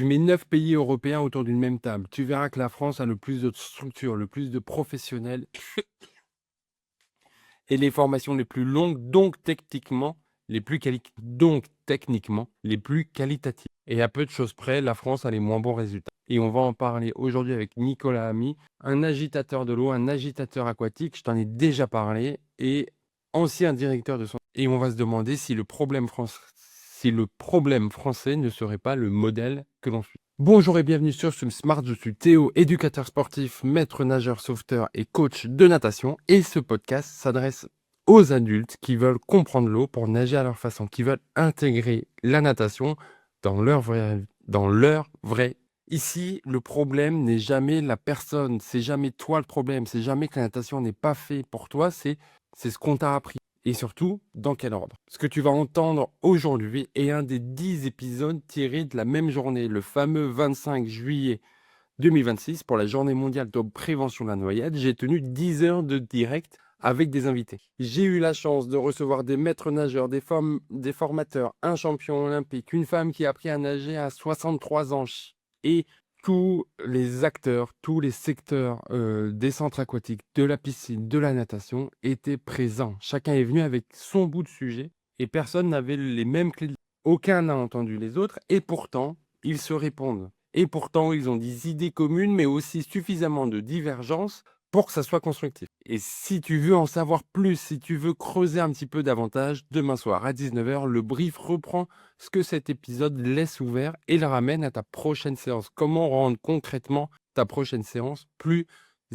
Tu mets 9 pays européens autour d'une même table. Tu verras que la France a le plus de structures, le plus de professionnels et les formations les plus longues, donc techniquement les plus qualitatives. Et à peu de choses près, la France a les moins bons résultats. Et on va en parler aujourd'hui avec Nicolas Ami, un agitateur de l'eau, un agitateur aquatique. Je t'en ai déjà parlé et ancien directeur de son. Et on va se demander si le problème français ne serait pas le modèle que l'on suit. Bonjour et bienvenue sur Swim Smart, je suis Théo, éducateur sportif, maître nageur sauveteur et coach de natation. Et ce podcast s'adresse aux adultes qui veulent comprendre l'eau pour nager à leur façon, qui veulent intégrer la natation dans leur vrai. Ici, le problème n'est jamais la personne, c'est jamais toi le problème, c'est jamais que la natation n'est pas fait pour toi, c'est ce qu'on t'a appris. Et surtout, dans quel ordre. Ce que tu vas entendre aujourd'hui est un des 10 épisodes tirés de la même journée, le fameux 25 juillet 2026, pour la journée mondiale de prévention de la noyade. J'ai tenu 10 heures de direct avec des invités. J'ai eu la chance de recevoir des maîtres nageurs, des formateurs, un champion olympique, une femme qui a appris à nager à 63 ans et tous les acteurs, tous les secteurs des centres aquatiques, de la piscine, de la natation étaient présents. Chacun est venu avec son bout de sujet et personne n'avait les mêmes clés. Aucun n'a entendu les autres et pourtant, ils se répondent. Et pourtant, ils ont des idées communes, mais aussi suffisamment de divergences pour que ça soit constructif. Et si tu veux en savoir plus, si tu veux creuser un petit peu davantage, demain soir à 19h, le brief reprend ce que cet épisode laisse ouvert et le ramène à ta prochaine séance. Comment rendre concrètement ta prochaine séance plus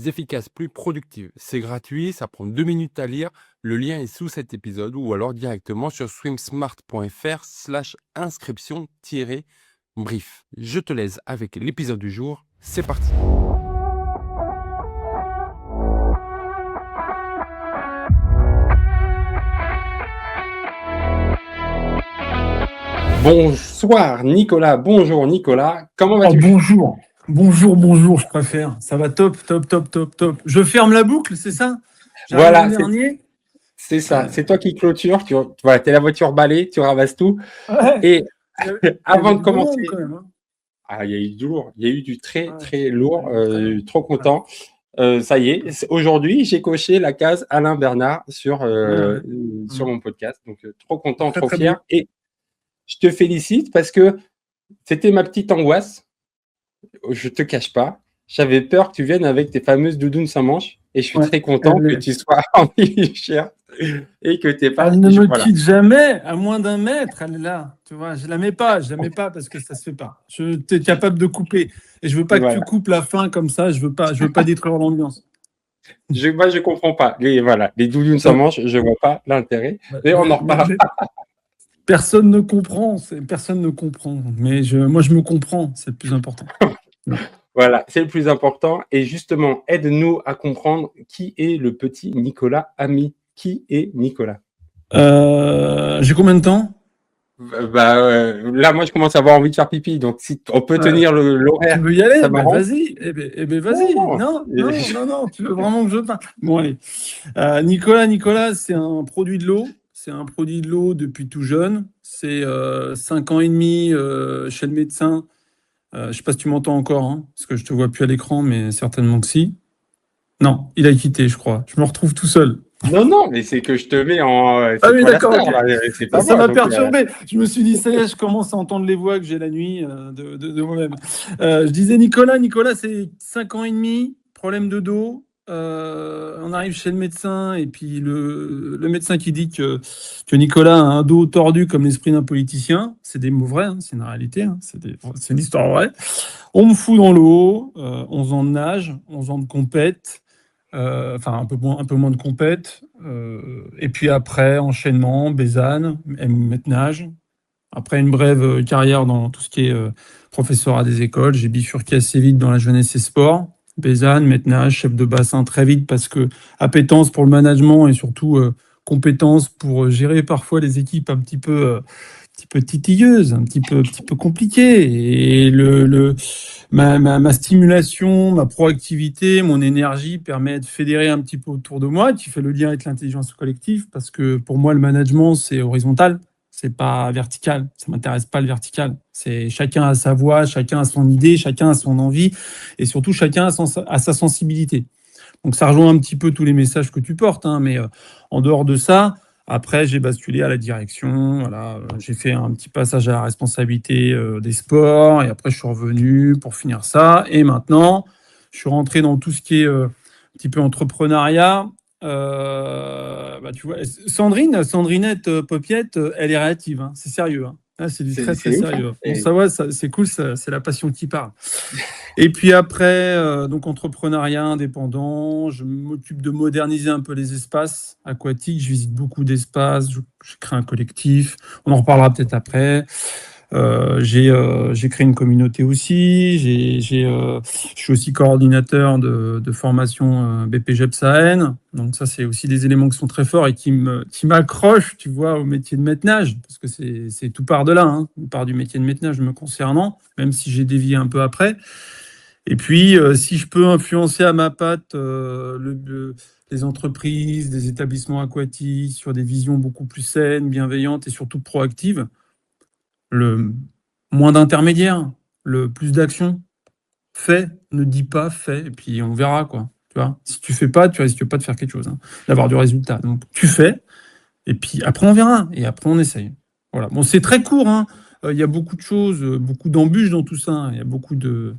efficace, plus productive. C'est gratuit, ça prend 2 minutes à lire. Le lien est sous cet épisode ou alors directement sur swimsmart.fr/inscription-brief. Je te laisse avec l'épisode du jour. C'est parti. Bonsoir Nicolas, bonjour Nicolas, comment vas-tu? Bonjour, je préfère. Ça va top. Je ferme la boucle, c'est ça? Voilà, c'est ça, c'est toi qui clôture, voilà, t'es la voiture balai, tu ramasses tout. Ouais. Et avant de commencer, quand même, hein. il y a eu du lourd, il y a eu du très lourd, très trop content. Ça y est, aujourd'hui j'ai coché la case Alain Bernard sur mon podcast, donc trop content, trop fier. Et je te félicite parce que c'était ma petite angoisse. Je te cache pas. J'avais peur que tu viennes avec tes fameuses doudounes sans manches et je suis très content que tu sois en t-shirt et que tu n'es pas. Elle ne me quitte jamais, à moins d'un mètre, elle est là. Tu vois, je la mets pas parce que ça se fait pas. Tu es capable de couper et je veux pas que tu coupes la fin comme ça. Je veux pas détruire l'ambiance. Moi, je comprends pas. Les doudounes sans manches, je vois pas l'intérêt. Mais on en reparle. Personne ne comprend. Mais moi, je me comprends. C'est le plus important. Voilà, c'est le plus important. Et justement, aide-nous à comprendre qui est le petit Nicolas Ami. Qui est Nicolas? J'ai combien de temps? Là, moi, je commence à avoir envie de faire pipi. Donc, si on peut tenir l'horaire, tu veux y aller? ça m'arrange. Vas-y. Vas-y. Non. Tu veux vraiment que je parle? Bon, allez. Nicolas, c'est un produit de l'eau. C'est un produit de l'eau depuis tout jeune. C'est 5 ans et demi chez le médecin. Je ne sais pas si tu m'entends encore, hein, parce que je ne te vois plus à l'écran, mais certainement que si. Non, il a quitté, je crois. Je me retrouve tout seul. Non, mais c'est que je te mets en. Ah oui, d'accord. Ça m'a donc, perturbé. Je me suis dit, ça y est, je commence à entendre les voix que j'ai la nuit de moi-même. Je disais Nicolas, c'est 5 ans et demi, problème de dos. On arrive chez le médecin et puis le médecin qui dit que Nicolas a un dos tordu comme l'esprit d'un politicien. C'est des mots vrais, hein, c'est une réalité, hein, c'est une histoire vraie. On me fout dans l'eau, 11 ans de nage, 11 ans de compète. Enfin un peu moins de compète, et puis après enchaînement, Bézanne, maître nage. Après une brève carrière dans tout ce qui est professeur à des écoles, j'ai bifurqué assez vite dans la jeunesse et sport. Bézanne, maître nage, chef de bassin très vite parce que appétence pour le management et surtout compétence pour gérer parfois les équipes un petit peu titilleuse, un petit peu compliqué. Et ma stimulation, ma proactivité, mon énergie permet de fédérer un petit peu autour de moi, qui fait le lien avec l'intelligence collective, parce que pour moi, le management, c'est horizontal. C'est pas vertical. Ça m'intéresse pas le vertical. C'est chacun a sa voix, chacun a son idée, chacun a son envie, et surtout chacun a sa sensibilité. Donc ça rejoint un petit peu tous les messages que tu portes, hein, mais en dehors de ça, après j'ai basculé à la direction. Voilà, j'ai fait un petit passage à la responsabilité des sports, et après je suis revenu pour finir ça. Et maintenant, je suis rentré dans tout ce qui est un petit peu entrepreneuriat. Tu vois, Sandrinette Popiette, elle est réactive, hein, c'est sérieux. Hein. Là, c'est du très très C'est ouf, hein. sérieux. Bon, ça va, c'est cool, c'est la passion qui parle. Et puis après, donc entrepreneuriat indépendant, je m'occupe de moderniser un peu les espaces aquatiques. Je visite beaucoup d'espaces, je crée un collectif. On en reparlera peut-être après. J'ai créé une communauté aussi. Je suis aussi coordinateur de formation BPGEP Sahel. Donc ça, c'est aussi des éléments qui sont très forts et qui m'accrochent, tu vois, au métier de maître-nage, parce que c'est tout part de là, hein, tout part du métier de maître-nage me concernant, même si j'ai dévié un peu après. Et puis, si je peux influencer à ma patte les entreprises, des établissements aquatiques sur des visions beaucoup plus saines, bienveillantes et surtout proactives, le moins d'intermédiaires, le plus d'action. Fais, ne dis pas, fais, et puis on verra, quoi. Tu vois, si tu fais pas, tu risques pas de faire quelque chose, hein, d'avoir du résultat. Donc, tu fais, et puis après, on verra, et après, on essaye. Voilà. Bon, c'est très court, hein. Il y a beaucoup de choses, beaucoup d'embûches dans tout ça. Hein. Il y a beaucoup de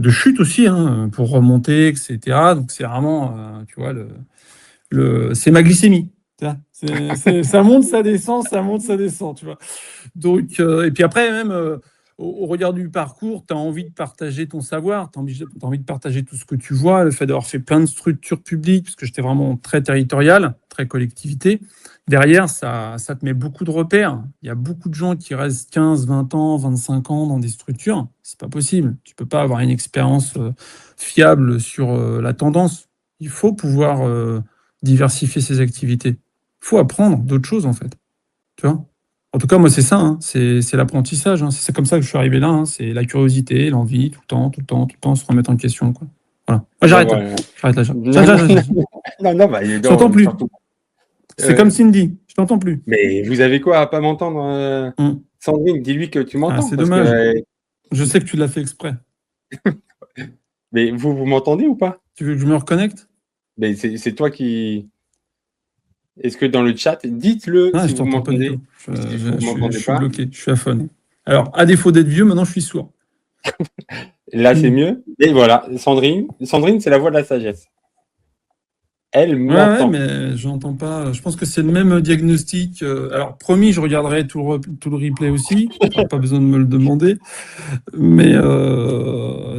chutes aussi, hein, pour remonter, etc. Donc, c'est vraiment, tu vois, c'est ma glycémie. Tu vois. Ça monte, ça descend, ça monte, ça descend, tu vois. Donc, et puis après, même au regard du parcours, tu as envie de partager ton savoir, tu as envie de partager tout ce que tu vois, le fait d'avoir fait plein de structures publiques, parce que j'étais vraiment très territorial, très collectivité. Derrière, ça te met beaucoup de repères. Il y a beaucoup de gens qui restent 15, 20 ans, 25 ans dans des structures. C'est pas possible. Tu peux pas avoir une expérience fiable sur la tendance. Il faut pouvoir diversifier ses activités. Il faut apprendre d'autres choses, en fait. Tu vois? En tout cas, moi, c'est ça, hein. C'est l'apprentissage. Hein. C'est comme ça que je suis arrivé là. Hein. C'est la curiosité, l'envie, tout le temps, tout le temps, tout le temps, se remettre en question. Quoi. Voilà. Moi, j'arrête là. Voilà. J'arrête là. Non, bah, Je t'entends plus. surtout. C'est comme Cindy. Je t'entends plus. Mais vous avez quoi à pas m'entendre, Sandrine? Dis-lui que tu m'entends. C'est parce dommage. que, Je sais que tu l'as fait exprès. mais vous m'entendez ou pas? Tu veux que je me reconnecte? Mais c'est toi qui. Est-ce que dans le chat, dites-le si Je vous t'entends pas du m'entendez. tout. m'entendez Je suis pas. bloqué. Je suis aphoné. Alors, à défaut d'être vieux, maintenant, je suis sourd. Là, c'est mieux. Et voilà, Sandrine, c'est la voix de la sagesse. Elle m'entend. Ouais, mais j'entends pas. Je pense que c'est le même diagnostic. Alors, promis, je regarderai tout le replay aussi. Pas besoin de me le demander. Mais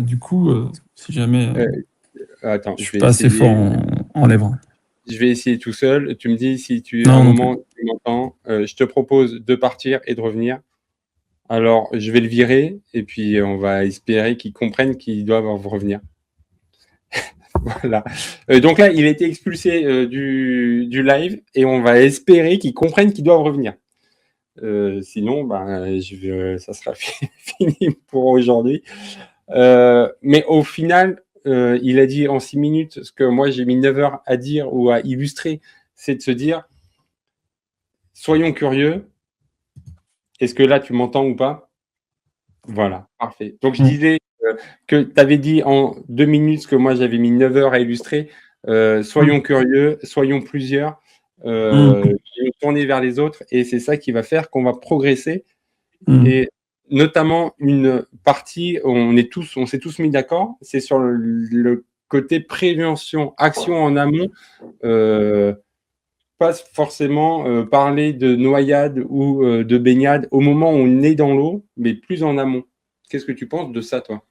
du coup, si jamais Attends, je suis pas assez fort en lèvres. Je vais essayer tout seul. Tu me dis si tu Non, à un non moment tu m'entends. Je te propose de partir et de revenir. Alors, je vais le virer et puis on va espérer qu'ils comprennent qu'ils doivent revenir. Voilà. Donc là, il a été expulsé du live et on va espérer qu'ils comprennent qu'ils doivent revenir. Sinon, ça sera fini pour aujourd'hui. Mais au final, il a dit en 6 minutes ce que moi j'ai mis 9 heures à dire ou à illustrer, c'est de se dire soyons curieux. Est-ce que là tu m'entends ou pas? Voilà, parfait. Donc je disais que tu avais dit en 2 minutes ce que moi j'avais mis 9 heures à illustrer. Soyons curieux, soyons plusieurs, tourner vers les autres, et c'est ça qui va faire qu'on va progresser. Et notamment une partie, on s'est tous mis d'accord, c'est sur le côté prévention, action en amont. Pas forcément parler de noyade ou de baignade au moment où on est dans l'eau, mais plus en amont. Qu'est-ce que tu penses de ça, toi?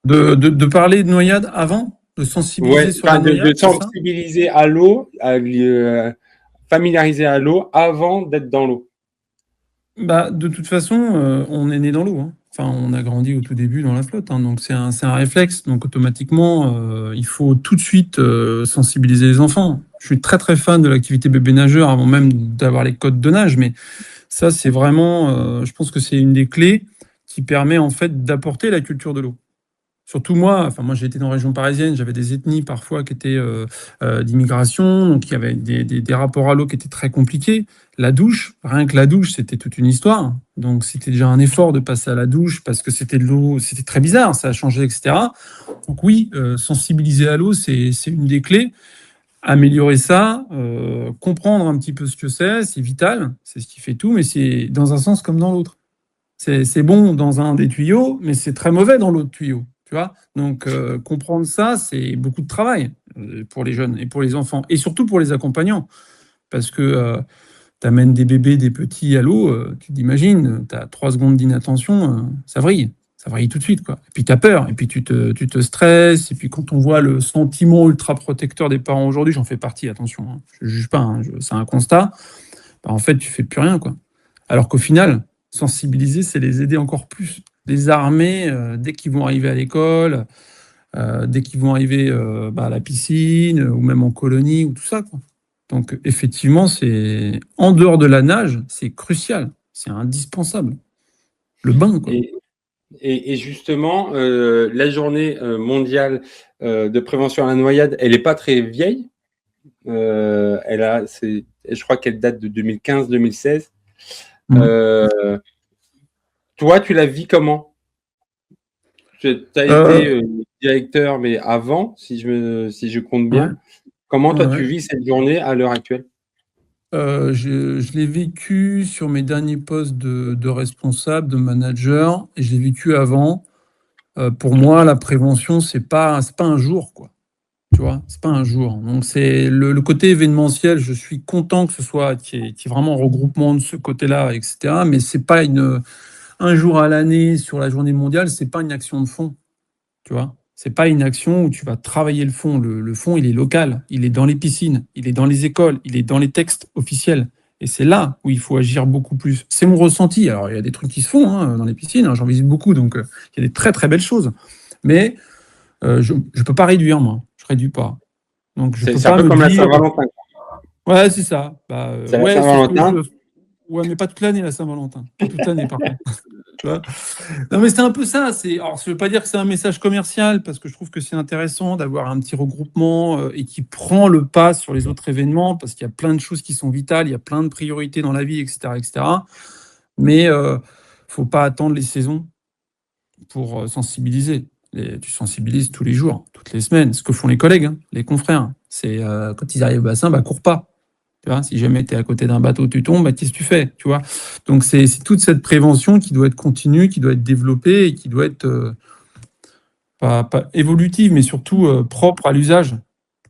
De parler de noyade avant? De sensibiliser sur la noyade? De sensibiliser à l'eau, familiariser à l'eau avant d'être dans l'eau. De toute façon, on est né dans l'eau. Hein. Enfin, on a grandi au tout début dans la flotte. Hein, donc, c'est un réflexe. Donc, automatiquement, il faut tout de suite sensibiliser les enfants. Je suis très, très fan de l'activité bébé nageur avant même d'avoir les codes de nage. Mais ça, c'est vraiment, je pense que c'est une des clés qui permet en fait d'apporter la culture de l'eau. Surtout moi, enfin moi j'ai été dans la région parisienne, j'avais des ethnies parfois qui étaient d'immigration, donc il y avait des rapports à l'eau qui étaient très compliqués. La douche, rien que la douche, c'était toute une histoire. Donc c'était déjà un effort de passer à la douche parce que c'était de l'eau, c'était très bizarre, ça a changé, etc. Donc oui, sensibiliser à l'eau, c'est une des clés. Améliorer ça, comprendre un petit peu ce que c'est vital, c'est ce qui fait tout, mais c'est dans un sens comme dans l'autre. C'est bon dans un des tuyaux, mais c'est très mauvais dans l'autre tuyau. Tu vois. Donc, comprendre ça, c'est beaucoup de travail pour les jeunes et pour les enfants, et surtout pour les accompagnants. Parce que tu amènes des bébés, des petits à l'eau, tu t'imagines, tu as 3 secondes d'inattention, ça vrille. Ça vrille tout de suite, quoi. Et puis tu as peur, et puis tu te stresses, et puis quand on voit le sentiment ultra protecteur des parents aujourd'hui, j'en fais partie, attention, hein, je ne juge pas, hein, c'est un constat, bah, en fait, tu fais plus rien, quoi. Alors qu'au final, sensibiliser, c'est les aider encore plus. Les armer dès qu'ils vont arriver à l'école, dès qu'ils vont arriver à la piscine, ou même en colonie, ou tout ça, quoi. Donc, effectivement, c'est en dehors de la nage, c'est crucial, c'est indispensable. Le bain, quoi. Et justement, la journée mondiale de prévention à la noyade, elle n'est pas très vieille. Je crois qu'elle date de 2015-2016. Toi, tu la vis comment? Tu as été directeur, mais avant, si je compte bien. Ouais. Comment toi, Ouais, tu ouais. vis cette journée à l'heure actuelle? Je l'ai vécu sur mes derniers postes de responsable, de manager, et je l'ai vécu avant. Pour moi, la prévention, c'est pas un jour, quoi. Tu vois, c'est pas un jour. Donc c'est le côté événementiel. Je suis content que ce soit qu'il y ait vraiment un regroupement de ce côté-là, etc. Mais c'est pas un jour à l'année sur la journée mondiale. C'est pas une action de fond. Tu vois, c'est pas une action où tu vas travailler le fond. Le fond, il est local. Il est dans les piscines. Il est dans les écoles. Il est dans les textes officiels. Et c'est là où il faut agir beaucoup plus. C'est mon ressenti. Alors il y a des trucs qui se font dans les piscines, hein, j'en visite beaucoup, donc il y a des très très belles choses. Mais je ne peux pas réduire, moi. Je réduis pas. Donc, je peux C'est un pas peu me comme la dire. Saint-Valentin. Ouais, c'est ça. C'est la Ouais, sauf que Saint-Valentin. ouais, mais pas toute l'année, la Saint-Valentin. Pas toute l'année, par contre. Tu vois. Non, mais c'est un peu ça. Alors, je veux pas dire que c'est un message commercial, parce que je trouve que c'est intéressant d'avoir un petit regroupement et qui prend le pas sur les autres événements, parce qu'il y a plein de choses qui sont vitales, il y a plein de priorités dans la vie, etc., etc. Mais faut pas attendre les saisons pour sensibiliser. Tu sensibilises tous les jours, toutes les semaines. Ce que font les collègues, hein, les confrères. C'est quand ils arrivent au bassin, cours pas. Tu vois, si jamais tu es à côté d'un bateau, tu tombes, qu'est-ce que tu fais, tu vois. Donc c'est toute cette prévention qui doit être continue, qui doit être développée et qui doit être pas évolutive, mais surtout propre à l'usage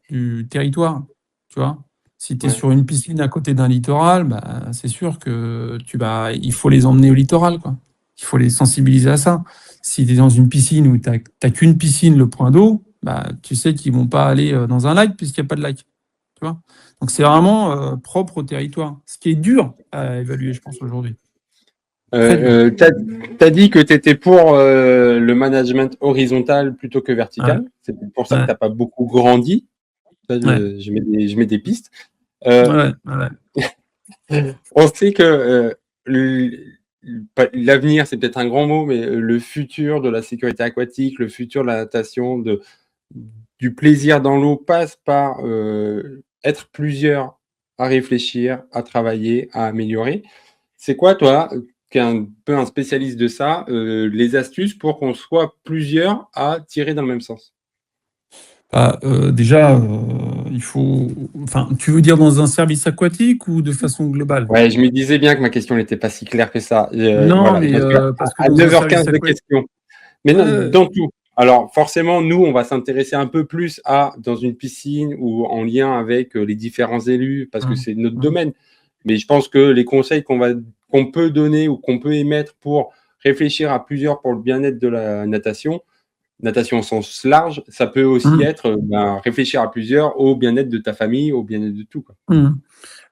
du territoire. Tu vois. Si tu es Ouais. sur une piscine à côté d'un littoral, c'est sûr que il faut les emmener au littoral, quoi. Il faut les sensibiliser à ça. Si tu es dans une piscine où tu n'as qu'une piscine, le point d'eau, tu sais qu'ils vont pas aller dans un lac puisqu'il n'y a pas de lac. Tu vois. Donc c'est vraiment propre au territoire. Ce qui est dur à évaluer, je pense, aujourd'hui. Très dur. Tu as dit que tu étais pour le management horizontal plutôt que Ouais, vertical. C'est pour ça que ouais, tu n'as pas beaucoup grandi. Ça, ouais, je mets des pistes. Euh, ouais, ouais. on sait que l'avenir, c'est peut-être un grand mot, mais le futur de la sécurité aquatique, le futur de la natation, du plaisir dans l'eau passe par être plusieurs à réfléchir, à travailler, à améliorer. C'est quoi, toi, qui est un peu un spécialiste de ça, les astuces pour qu'on soit plusieurs à tirer dans le même sens? Déjà, il faut. Enfin, tu veux dire dans un service aquatique ou de façon globale? Ouais, je me disais bien que ma question n'était pas si claire que ça. Non, Voilà, mais parce qu'à parce que à dans un service 9h15 de aquatique. questions. Mais non, Ouais, dans tout. Alors, forcément, nous, on va s'intéresser un peu plus dans une piscine ou en lien avec les différents élus, parce que hum, c'est notre hum, domaine. Mais je pense que les conseils qu'on peut donner ou qu'on peut émettre pour réfléchir à plusieurs pour le bien-être de la natation au sens large, ça peut aussi hum, être réfléchir à plusieurs au bien-être de ta famille, au bien-être de tout, quoi. hum.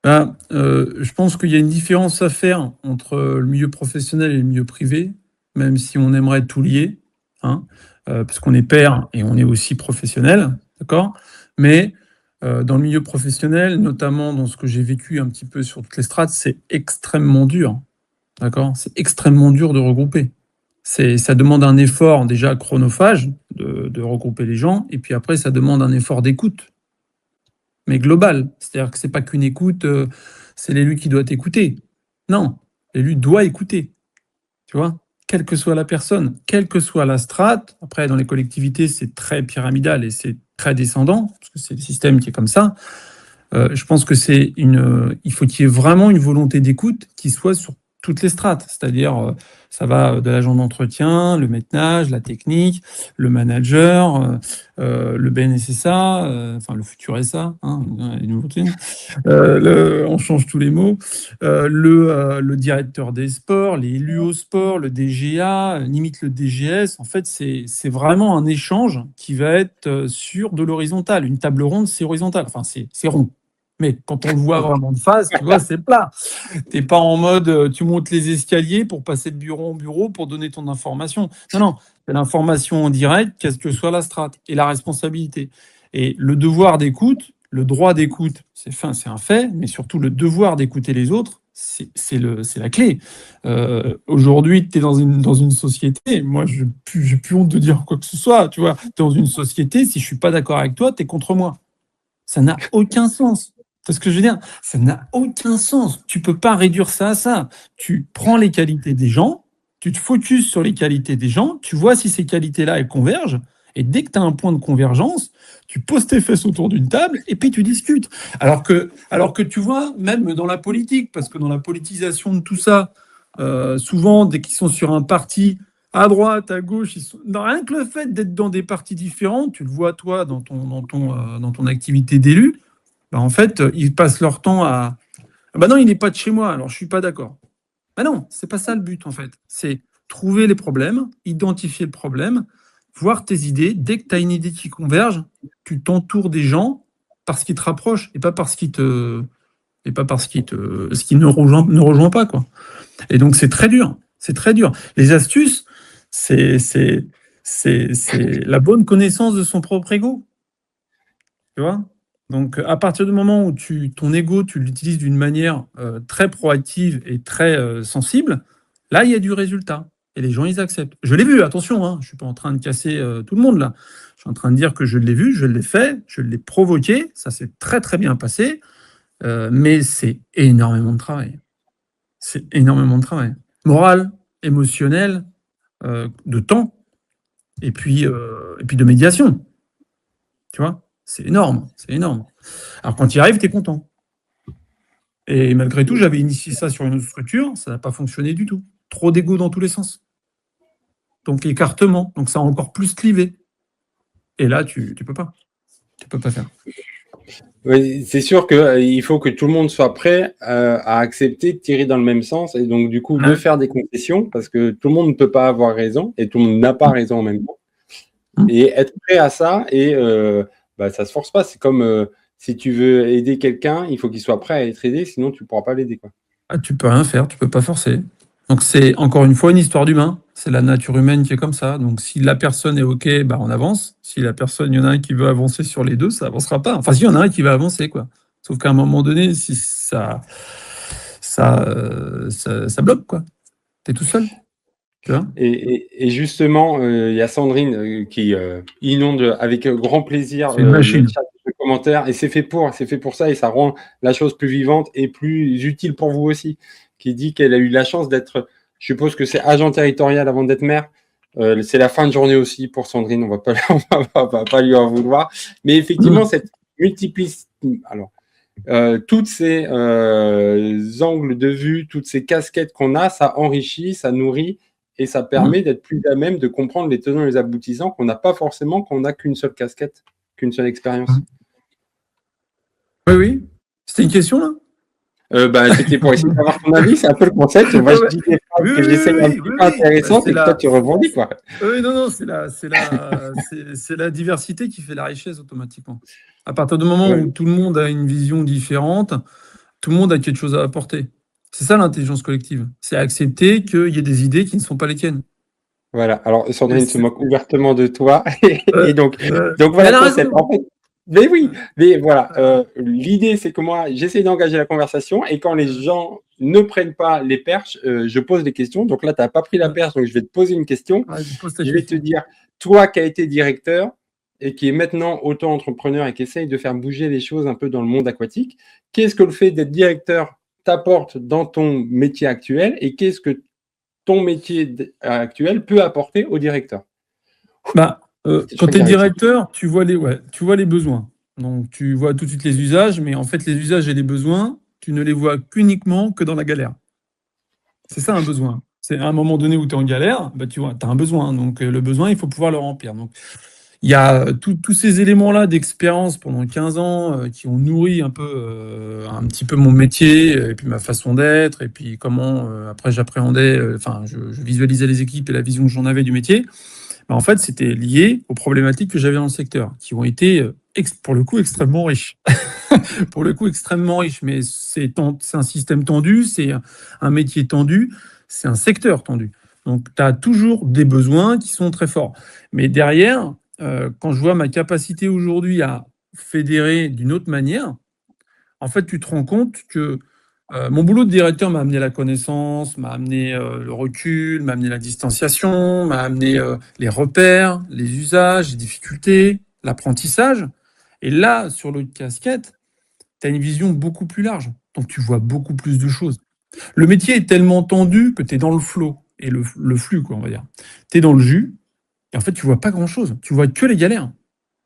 Je pense qu'il y a une différence à faire entre le milieu professionnel et le milieu privé, même si on aimerait tout lier, hein, parce qu'on est père et on est aussi professionnel, d'accord? Mais dans le milieu professionnel, notamment dans ce que j'ai vécu un petit peu sur toutes les strates, c'est extrêmement dur, d'accord? C'est extrêmement dur de regrouper. Ça demande un effort déjà chronophage de regrouper les gens, et puis après, ça demande un effort d'écoute, mais global. C'est-à-dire que c'est pas qu'une écoute, c'est l'élu qui doit écouter. Non, l'élu doit écouter, tu vois, quelle que soit la personne, quelle que soit la strate. Après, dans les collectivités, c'est très pyramidal et c'est très descendant, parce que c'est le système qui est comme ça. Je pense que il faut qu'il y ait vraiment une volonté d'écoute qui soit sur toutes les strates, c'est-à-dire ça va de l'agent d'entretien, le maître-nage, la technique, le manager, le BNSSA, enfin le futur SA, hein, les nouveaux trucs. On change tous les mots, le directeur des sports, les élus au sport, le DGA, limite le DGS. En fait, c'est vraiment un échange qui va être sur de l'horizontal. Une table ronde, c'est horizontal, enfin c'est rond. Mais quand on le voit vraiment de face, tu vois, c'est plat. T'es pas en mode tu montes les escaliers pour passer de bureau en bureau pour donner ton information. Non, non, c'est l'information en direct, qu'est-ce que soit la strate, et la responsabilité. Et le devoir d'écoute, le droit d'écoute, c'est un fait, mais surtout le devoir d'écouter les autres, c'est la clé. Aujourd'hui, tu es dans une société, moi, j'ai plus honte de dire quoi que ce soit, tu vois, tu es dans une société, si je suis pas d'accord avec toi, tu es contre moi. Ça n'a aucun sens. C'est ce que je veux dire. Ça n'a aucun sens. Tu peux pas réduire ça à ça. Tu prends les qualités des gens, tu te focuses sur les qualités des gens, tu vois si ces qualités-là, elles convergent, et dès que tu as un point de convergence, tu poses tes fesses autour d'une table et puis tu discutes. Alors que tu vois, même dans la politique, parce que dans la politisation de tout ça, souvent, dès qu'ils sont sur un parti, à droite, à gauche, rien que le fait d'être dans des partis différents, tu le vois toi dans ton activité d'élu, bah, en fait, ils passent leur temps à ah bah non, il n'est pas de chez moi, alors je suis pas d'accord. Bah non, c'est pas ça le but en fait. C'est trouver les problèmes, identifier le problème, voir tes idées. Dès que tu as une idée qui converge, tu t'entoures des gens parce qu'ils te rapprochent et pas parce qu'ils te ce qui ne rejoint pas quoi. Et donc c'est très dur, c'est très dur. Les astuces, c'est la bonne connaissance de son propre ego, tu vois. Donc à partir du moment où ton ego, tu l'utilises d'une manière très proactive et très sensible, là il y a du résultat. Et les gens, ils acceptent. Je l'ai vu, attention, hein, je ne suis pas en train de casser tout le monde là. Je suis en train de dire que je l'ai vu, je l'ai fait, je l'ai provoqué, ça s'est très très bien passé, mais c'est énormément de travail. C'est énormément de travail. Moral, émotionnel, de temps, et puis de médiation. Tu vois, c'est énorme, c'est énorme. Alors quand tu y arrives, tu es content. Et malgré tout, j'avais initié ça sur une autre structure, ça n'a pas fonctionné du tout. Trop d'ego dans tous les sens. Donc écartement, donc ça a encore plus clivé. Et là, tu peux pas. Tu peux pas faire. Oui, c'est sûr qu'il faut que tout le monde soit prêt à accepter de tirer dans le même sens et donc du coup de faire des concessions parce que tout le monde ne peut pas avoir raison et tout le monde n'a pas raison en même temps. Et être prêt à ça et ça se force pas. C'est comme si tu veux aider quelqu'un, il faut qu'il soit prêt à être aidé, sinon tu pourras pas l'aider quoi. Ah, tu peux rien faire, tu peux pas forcer. Donc c'est encore une fois une histoire d'humain. C'est la nature humaine qui est comme ça. Donc si la personne est OK, bah on avance. Si la personne, il y en a un qui veut avancer sur les deux, ça avancera pas. Enfin, si il y en a un qui va avancer, quoi. Sauf qu'à un moment donné, si ça bloque, quoi. T'es tout seul. Tu vois. Et justement, il y a Sandrine qui inonde avec grand plaisir C'est une le machine. chat de commentaires et c'est fait pour ça et ça rend la chose plus vivante et plus utile pour vous aussi. Qui dit qu'elle a eu la chance d'être, je suppose que c'est agent territorial avant d'être maire. C'est la fin de journée aussi pour Sandrine, on va pas lui en vouloir. Mais effectivement, cette multiplicité, alors toutes ces angles de vue, toutes ces casquettes qu'on a, ça enrichit, ça nourrit et ça permet d'être plus à même de comprendre les tenants et les aboutissants qu'on n'a pas forcément quand on n'a qu'une seule casquette, qu'une seule expérience. Oui, oui. C'était une question là. C'était pour essayer d'avoir ton avis, c'est un peu le concept. Moi, je dis des phrases que j'essaye un petit peu intéressantes et que toi, tu rebondis, quoi. Oui, non, c'est la diversité qui fait la richesse automatiquement. À partir du moment où tout le monde a une vision différente, tout le monde a quelque chose à apporter. C'est ça l'intelligence collective. C'est accepter qu'il y ait des idées qui ne sont pas les tiennes. Voilà. Alors, Sandrine se moque ouvertement de toi. Et donc voilà le concept. En fait, Mais oui, mais voilà, l'idée c'est que moi j'essaie d'engager la conversation et quand les gens ne prennent pas les perches, je pose des questions. Donc là, tu n'as pas pris la perche, donc je vais te poser une question. Vas-y, pose ta Je vais te question. dire, toi qui as été directeur et qui est maintenant auto-entrepreneur et qui essaye de faire bouger les choses un peu dans le monde aquatique, qu'est-ce que le fait d'être directeur t'apporte dans ton métier actuel et qu'est-ce que ton métier actuel peut apporter au directeur? Bah, Je quand crois tu qu'il es arrive ça. directeur, tu vois les besoins. Donc, tu vois tout de suite les usages, mais en fait, les usages et les besoins, tu ne les vois qu'uniquement que dans la galère. C'est ça un besoin. C'est à un moment donné où tu es en galère, bah, tu vois, tu as un besoin. Donc, le besoin, il faut pouvoir le remplir. Donc, il y a tous ces éléments-là d'expérience pendant 15 ans qui ont nourri un petit peu mon métier et puis ma façon d'être et puis comment après j'appréhendais, je visualisais les équipes et la vision que j'en avais du métier. Bah, en fait, c'était lié aux problématiques que j'avais dans le secteur, qui ont été, pour le coup, extrêmement riches. Pour le coup, extrêmement riches, mais c'est un système tendu, c'est un métier tendu, c'est un secteur tendu. Donc, tu as toujours des besoins qui sont très forts. Mais derrière, quand je vois ma capacité aujourd'hui à fédérer d'une autre manière, en fait, tu te rends compte que mon boulot de directeur m'a amené la connaissance, m'a amené le recul, m'a amené la distanciation, m'a amené les repères, les usages, les difficultés, l'apprentissage. Et là, sur l'autre casquette, tu as une vision beaucoup plus large. Donc, tu vois beaucoup plus de choses. Le métier est tellement tendu que tu es dans le flow et le flux, quoi, on va dire. Tu es dans le jus et en fait, tu vois pas grand-chose. Tu vois que les galères.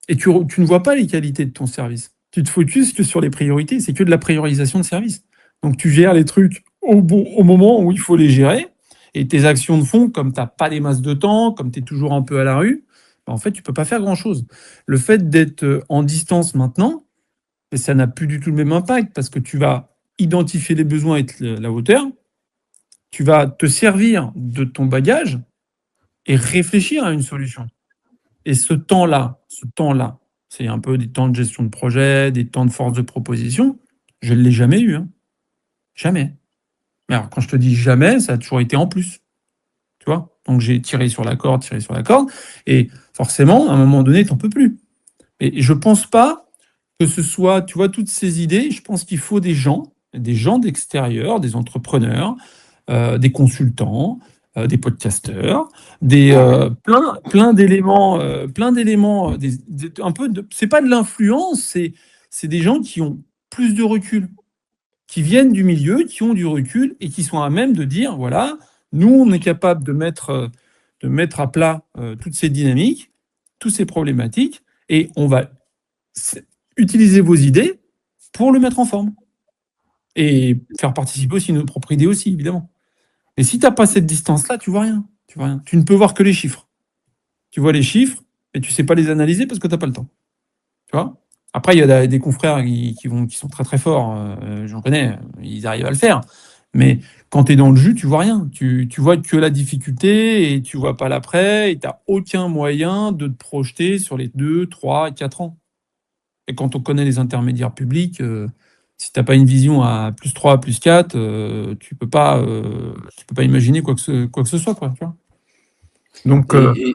Et tu ne vois pas les qualités de ton service. Tu te focuses que sur les priorités, c'est que de la priorisation de service. Donc tu gères les trucs au moment où il faut les gérer, et tes actions de fond, comme tu n'as pas des masses de temps, comme tu es toujours un peu à la rue, en fait, tu ne peux pas faire grand-chose. Le fait d'être en distance maintenant, ça n'a plus du tout le même impact, parce que tu vas identifier les besoins et la hauteur, tu vas te servir de ton bagage et réfléchir à une solution. Et ce temps-là, c'est un peu des temps de gestion de projet, des temps de force de proposition. Je ne l'ai jamais eu, hein. Jamais. Mais alors, quand je te dis jamais, ça a toujours été en plus. Tu vois. Donc, j'ai tiré sur la corde. Et forcément, à un moment donné, tu n'en peux plus. Et je ne pense pas que ce soit, tu vois, toutes ces idées. Je pense qu'il faut des gens d'extérieur, des entrepreneurs, des consultants, des podcasteurs, Ouais. plein d'éléments, un peu c'est pas de l'influence, c'est des gens qui ont plus de recul, qui viennent du milieu, qui ont du recul et qui sont à même de dire voilà, nous on est capable de mettre à plat toutes ces dynamiques, toutes ces problématiques et on va utiliser vos idées pour le mettre en forme et faire participer aussi nos propres idées aussi évidemment. Mais si tu n'as pas cette distance-là, tu vois rien. Tu vois rien. Tu ne peux voir que les chiffres. Tu vois les chiffres et tu ne sais pas les analyser parce que tu n'as pas le temps. Tu vois. Après, il y a des confrères qui sont très très forts. J'en connais, ils arrivent à le faire. Mais quand tu es dans le jus, tu vois rien. Tu vois que la difficulté et tu vois pas l'après et tu n'as aucun moyen de te projeter sur les 2, 3, 4 ans. Et quand on connaît les intermédiaires publics, si tu n'as pas une vision à plus 3, plus 4, tu peux pas imaginer quoi que ce soit. Quoi, tu vois. Donc, Et,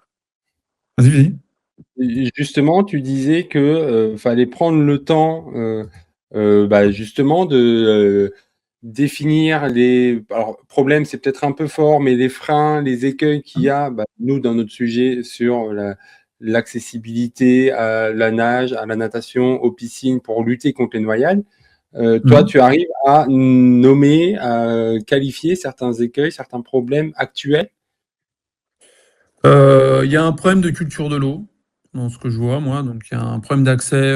vas-y, vas-y. justement, tu disais que fallait prendre le temps, justement, de définir les. Alors, problème, c'est peut-être un peu fort, mais les freins, les écueils qu'il y a, nous, dans notre sujet sur l'accessibilité à la nage, à la natation, aux piscines pour lutter contre les noyades. Toi, Mhm. tu arrives à nommer, à qualifier certains écueils, certains problèmes actuels. Il y a un problème de culture de l'eau, dans ce que je vois, moi. Donc, il y a un problème d'accès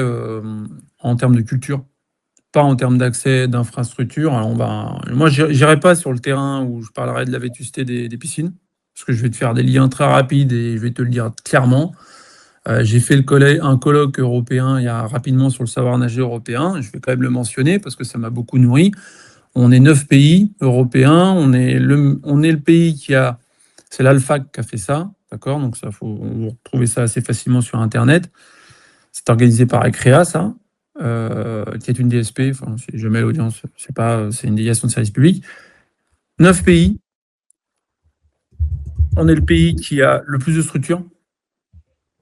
en termes de culture, pas en termes d'accès d'infrastructure. Alors, moi, j'irai pas sur le terrain où je parlerai de la vétusté des piscines, parce que je vais te faire des liens très rapides et je vais te le dire clairement. J'ai fait un colloque européen il y a rapidement sur le savoir nager européen. Je vais quand même le mentionner parce que ça m'a beaucoup nourri. On est 9 pays européens. On est le pays c'est l'ALFAC qui a fait ça, d'accord. Donc ça, vous retrouvez ça assez facilement sur Internet. C'est organisé par ECREA, ça, qui est une DSP. Enfin, c'est jamais l'audience, c'est une délégation de service public. 9 pays. On est le pays qui a le plus de structures.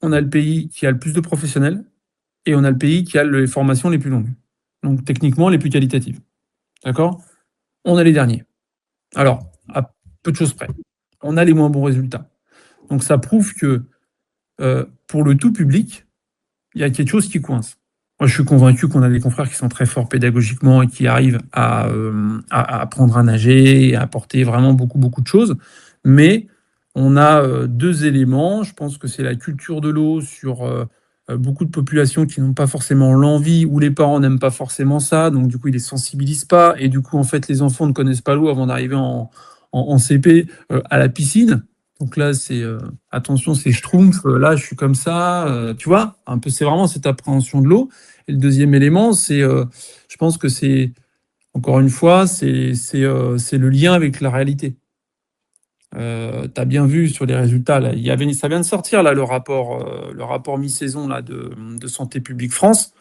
On a le pays qui a le plus de professionnels. et on a le pays qui a les formations les plus longues. Donc techniquement, les plus qualitatives. D'accord? On a les derniers. Alors, à peu de choses près, on a les moins bons résultats. Donc ça prouve que pour le tout public, il y a quelque chose qui coince. Moi, je suis convaincu qu'on a des confrères qui sont très forts pédagogiquement et qui arrivent à apprendre à nager et à apporter vraiment beaucoup, beaucoup de choses. Mais on a deux éléments. Je pense que c'est la culture de l'eau sur beaucoup de populations qui n'ont pas forcément l'envie ou les parents n'aiment pas forcément ça. Donc, du coup, ils les sensibilisent pas. Et du coup, en fait, les enfants ne connaissent pas l'eau avant d'arriver en CP à la piscine. Donc là, c'est attention, c'est schtroumpf, là, je suis comme ça, tu vois, un peu, c'est vraiment cette appréhension de l'eau. Et le deuxième élément, c'est, je pense que c'est, encore une fois, c'est le lien avec la réalité. Tu as bien vu sur les résultats, là, ça vient de sortir, là, le rapport mi-saison là, de Santé publique France,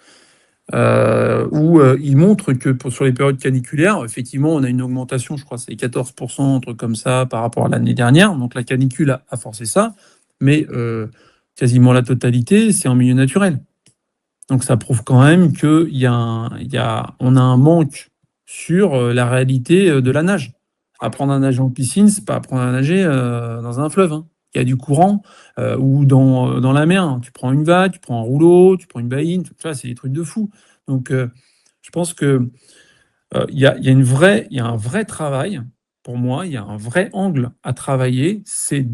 où il montre que sur les périodes caniculaires, effectivement, on a une augmentation, je crois, c'est 14%, un truc comme ça, par rapport à l'année dernière. Donc la canicule a forcé ça, mais quasiment la totalité, c'est en milieu naturel. Donc ça prouve quand même qu'on a un manque sur la réalité de la nage. Apprendre à nager en piscine, c'est pas apprendre à nager dans un fleuve. Hein. Il y a du courant ou dans la mer. Hein. Tu prends une vague, tu prends un rouleau, tu prends une baïne, tu vois, c'est des trucs de fou. Donc je pense que il y a un vrai travail, pour moi, il y a un vrai angle à travailler, c'est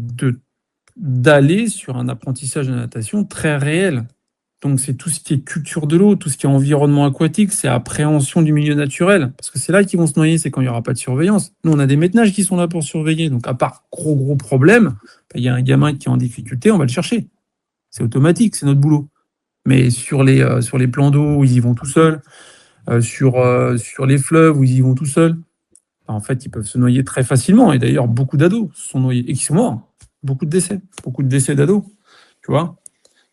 d'aller sur un apprentissage de natation très réel. Donc, c'est tout ce qui est culture de l'eau, tout ce qui est environnement aquatique, c'est appréhension du milieu naturel. Parce que c'est là qu'ils vont se noyer, c'est quand il n'y aura pas de surveillance. Nous, on a des maîtres-nages qui sont là pour surveiller. Donc, à part gros problème, il y a un gamin qui est en difficulté, on va le chercher. C'est automatique, c'est notre boulot. Mais sur les plans d'eau où ils y vont tout seuls, sur les fleuves où ils y vont tout seuls, en fait, ils peuvent se noyer très facilement. Et d'ailleurs, beaucoup d'ados se sont noyés et qui sont morts. Beaucoup de décès d'ados. Tu vois?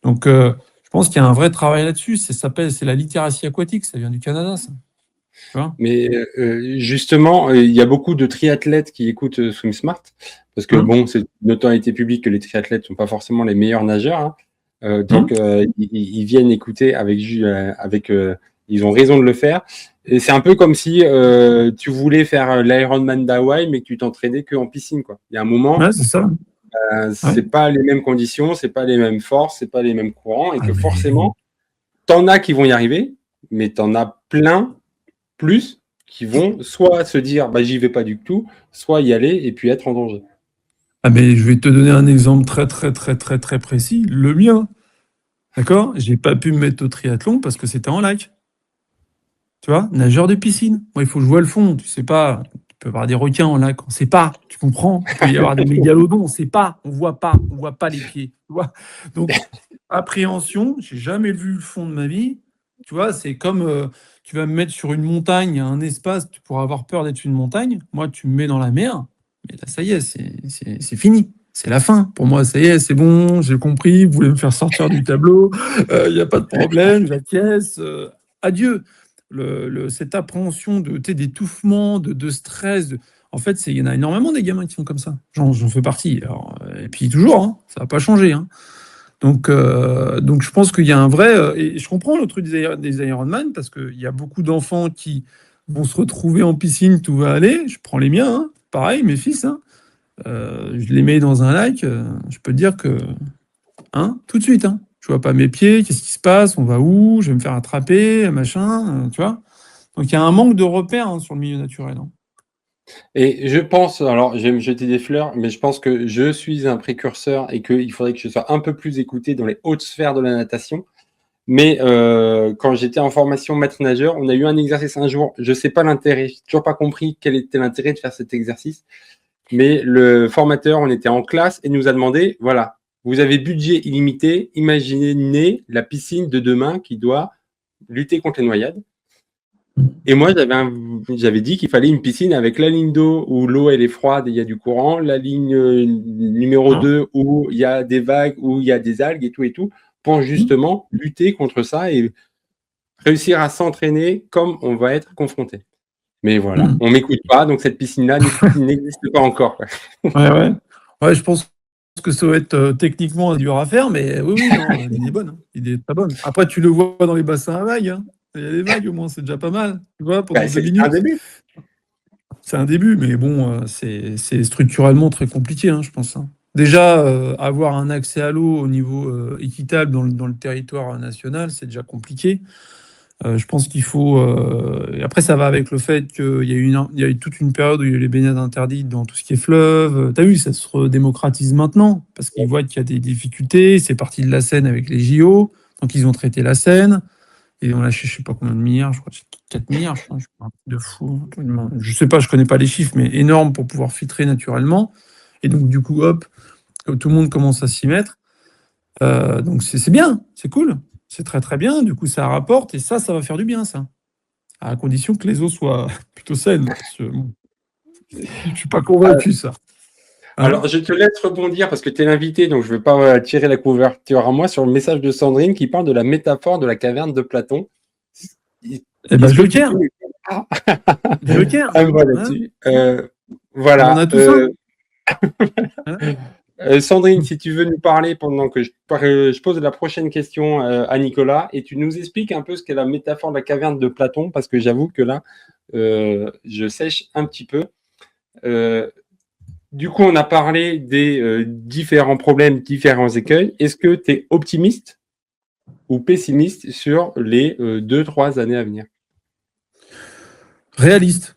Donc, je pense qu'il y a un vrai travail là-dessus. C'est la littératie aquatique. Ça vient du Canada, ça. Tu vois? Mais justement, il y a beaucoup de triathlètes qui écoutent Swim Smart parce que bon, c'est une notoriété publique que les triathlètes sont pas forcément les meilleurs nageurs. Hein. Donc, ils viennent écouter ils ont raison de le faire. Et c'est un peu comme si tu voulais faire l'Ironman d'Hawaï, mais que tu t'entraînais qu'en piscine, quoi. Il y a un moment, Ouais, c'est ça. c'est pas les mêmes conditions, c'est pas les mêmes forces, c'est pas les mêmes courants, et que forcément, t'en as qui vont y arriver, mais t'en as plein plus qui vont soit se dire bah j'y vais pas du tout, soit y aller et puis être en danger. Ah, mais je vais te donner un exemple très précis. Le mien. D'accord? J'ai pas pu me mettre au triathlon parce que c'était en lac. Tu vois? Nageur de piscine. Moi, il faut que je vois le fond. Tu sais pas. Tu peux avoir des requins en lac. On sait pas. Tu comprends? Il peut y avoir des mégalodons. On sait pas. On voit pas. On voit pas les pieds. Tu vois? Donc, appréhension. J'ai jamais vu le fond de ma vie. Tu vois? C'est comme tu vas me mettre sur une montagne, un espace. Tu pourras avoir peur d'être sur une montagne. Moi, tu me mets dans la mer. Mais là, ça y est, c'est fini. C'est la fin. Pour moi, ça y est, c'est bon. J'ai compris. Vous voulez me faire sortir du tableau. Il n'y a pas de problème. J'acquiesce. Adieu. Cette appréhension d'étouffement, de stress. En fait, il y en a énormément des gamins qui sont comme ça. J'en fais partie. Alors, et puis toujours, hein, ça n'a pas changé. Hein. Donc, je pense qu'il y a un vrai... et je comprends le truc des Ironman parce qu'il y a beaucoup d'enfants qui vont se retrouver en piscine, tout va aller. Je prends les miens, hein. Pareil, mes fils. Hein. Je les mets dans un lac. Je peux te dire que... Hein, tout de suite, hein. Je vois pas mes pieds, qu'est-ce qui se passe, on va où, je vais me faire attraper, machin, tu vois. Donc il y a un manque de repères hein, sur le milieu naturel. Hein. Et je pense, alors je vais me jeter des fleurs, mais je pense que je suis un précurseur et qu'il faudrait que je sois un peu plus écouté dans les hautes sphères de la natation. Mais quand j'étais en formation maître nageur, on a eu un exercice un jour, je sais pas l'intérêt, j'ai toujours pas compris quel était l'intérêt de faire cet exercice, mais le formateur, on était en classe et nous a demandé, voilà, vous avez budget illimité, imaginez la piscine de demain qui doit lutter contre les noyades. Et moi, j'avais dit qu'il fallait une piscine avec la ligne d'eau où l'eau elle est froide et il y a du courant, la ligne numéro 2 où il y a des vagues, où il y a des algues et tout, pour justement lutter contre ça et réussir à s'entraîner comme on va être confronté. Mais voilà, on m'écoute pas, donc cette piscine-là n'existe pas encore. Ouais, je pense que ça va être techniquement dur à faire, mais oui, non, l'idée est bonne. Hein. L'idée est très bonne. Après, tu le vois dans les bassins à vagues. Hein. Il y a des vagues, au moins, c'est déjà pas mal. Tu vois, pendant 2 C'est un minutes. début. C'est un début, mais bon, c'est structurellement très compliqué, hein, je pense. Hein. Déjà, avoir un accès à l'eau au niveau équitable dans le territoire national, c'est déjà compliqué. Je pense qu'il faut. Et après, ça va avec le fait qu'il y a eu toute une période où il y a eu les baignades interdites dans tout ce qui est fleuve. T'as vu, ça se redémocratise maintenant parce qu'ils voient qu'il y a des difficultés. C'est parti de la Seine avec les JO, donc ils ont traité la Seine. Et on a lâché je sais pas combien de milliards, je crois 4 milliards, je crois, un truc de fou. Je sais pas, je connais pas les chiffres, mais énorme pour pouvoir filtrer naturellement. Et donc du coup, hop, tout le monde commence à s'y mettre. Donc c'est bien, c'est cool, c'est très très bien. Du coup, ça rapporte et ça va faire du bien, ça. À condition que les eaux soient plutôt saines. Parce que, bon, je suis pas convaincu, ça. Hein. Alors, je te laisse rebondir parce que tu es l'invité, donc je ne vais pas tirer la couverture à moi sur le message de Sandrine qui parle de la métaphore de la caverne de Platon. Eh ben, Joker. Ah, Joker. un mot Hein. là-dessus. On Voilà. en a tous un. Hein. Sandrine, si tu veux nous parler pendant que je pose la prochaine question à Nicolas et tu nous expliques un peu ce qu'est la métaphore de la caverne de Platon parce que j'avoue que là, je sèche un petit peu. Du coup, on a parlé des différents problèmes, différents écueils. Est-ce que tu es optimiste ou pessimiste sur les 2-3 années à venir? Réaliste.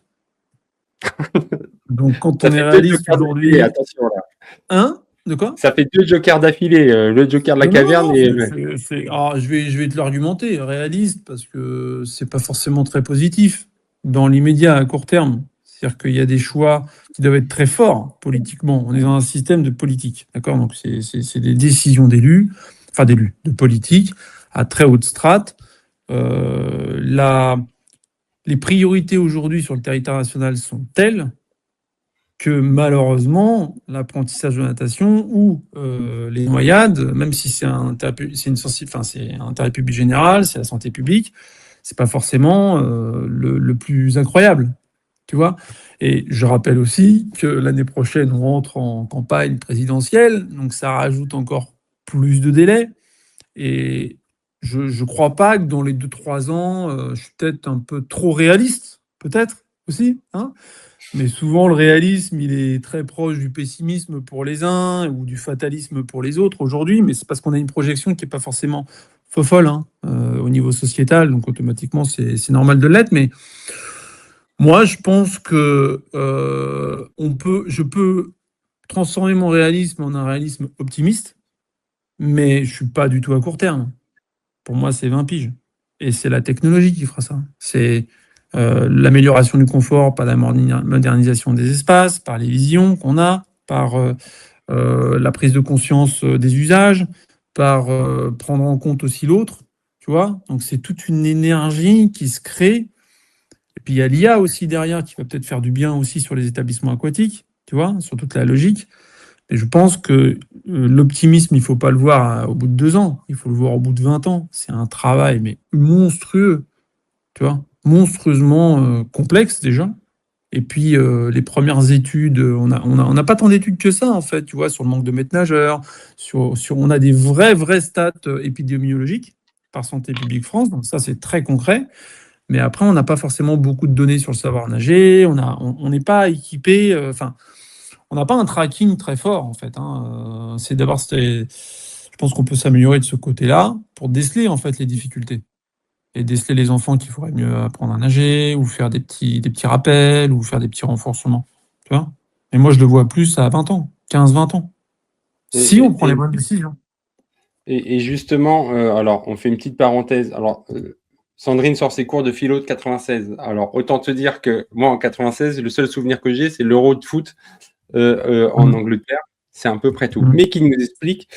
Donc, quand on est réaliste aujourd'hui. Attention là. Hein? De quoi? Ça fait 2 jokers d'affilée, le joker de la caverne. Je vais te l'argumenter, réaliste, parce que c'est pas forcément très positif dans l'immédiat, à court terme. C'est-à-dire qu'il y a des choix qui doivent être très forts politiquement. On est dans un système de politique, d'accord? Donc c'est des décisions d'élus, de politiques à très haute strate. Les priorités aujourd'hui sur le territoire national sont telles que malheureusement, l'apprentissage de natation ou les noyades, même si c'est un intérêt public général, c'est la santé publique, c'est pas forcément le plus incroyable, tu vois. Et je rappelle aussi que l'année prochaine, on rentre en campagne présidentielle, donc ça rajoute encore plus de délais. Et je crois pas que dans les 2-3 ans, je suis peut-être un peu trop réaliste, peut-être aussi, hein. Mais souvent, le réalisme, il est très proche du pessimisme pour les uns ou du fatalisme pour les autres aujourd'hui, mais c'est parce qu'on a une projection qui n'est pas forcément folle hein, au niveau sociétal, donc automatiquement, c'est normal de l'être. Mais moi, je pense que je peux transformer mon réalisme en un réalisme optimiste, mais je suis pas du tout à court terme. Pour moi, c'est 20 piges. Et c'est la technologie qui fera ça. C'est l'amélioration du confort par la modernisation des espaces, par les visions qu'on a, par la prise de conscience des usages, par prendre en compte aussi l'autre, tu vois. Donc c'est toute une énergie qui se crée. Et puis il y a l'IA aussi derrière qui va peut-être faire du bien aussi sur les établissements aquatiques, tu vois, sur toute la logique. Et je pense que l'optimisme, il ne faut pas le voir au bout de 2 ans, il faut le voir au bout de 20 ans. C'est un travail, mais monstrueux, tu vois, monstrueusement complexe déjà. Et puis les premières études, on n'a pas tant d'études que ça, en fait, tu vois, sur le manque de maîtres nageurs, on a des vraies stats épidémiologiques par Santé publique France, donc ça c'est très concret. Mais après, on n'a pas forcément beaucoup de données sur le savoir nager, on n'est pas équipé, on n'a pas un tracking très fort, en fait. Hein. Je pense qu'on peut s'améliorer de ce côté-là pour déceler, en fait, les difficultés. Et déceler les enfants qu'il faudrait mieux apprendre à nager, ou faire des petits rappels, ou faire des petits renforcements. Tu vois? Et moi, je le vois plus à 20 ans, 15-20 ans. Si on prend les bonnes décisions. Et justement, alors, on fait une petite parenthèse. Alors, Sandrine sort ses cours de philo de 96. Alors, autant te dire que moi, en 96, le seul souvenir que j'ai, c'est l'Euro de foot en Angleterre. C'est à peu près tout. Mais qui nous explique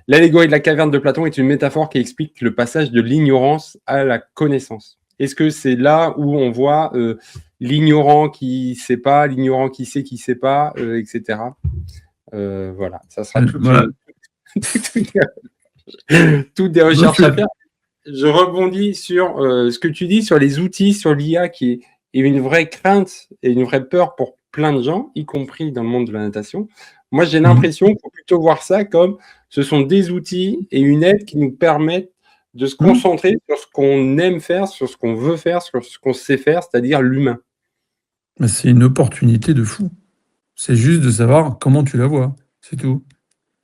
l'allégorie de la caverne de Platon est une métaphore qui explique le passage de l'ignorance à la connaissance. Est-ce que c'est là où on voit l'ignorant qui sait pas, l'ignorant qui sait pas, etc. Voilà, ça sera toutes des recherches à faire. Je rebondis sur ce que tu dis sur les outils, sur l'IA qui est une vraie crainte et une vraie peur pour plein de gens, y compris dans le monde de la natation. Moi, j'ai l'impression qu'il faut plutôt voir ça comme ce sont des outils et une aide qui nous permettent de se concentrer sur ce qu'on aime faire, sur ce qu'on veut faire, sur ce qu'on sait faire, c'est-à-dire l'humain. Mais c'est une opportunité de fou. C'est juste de savoir comment tu la vois, c'est tout.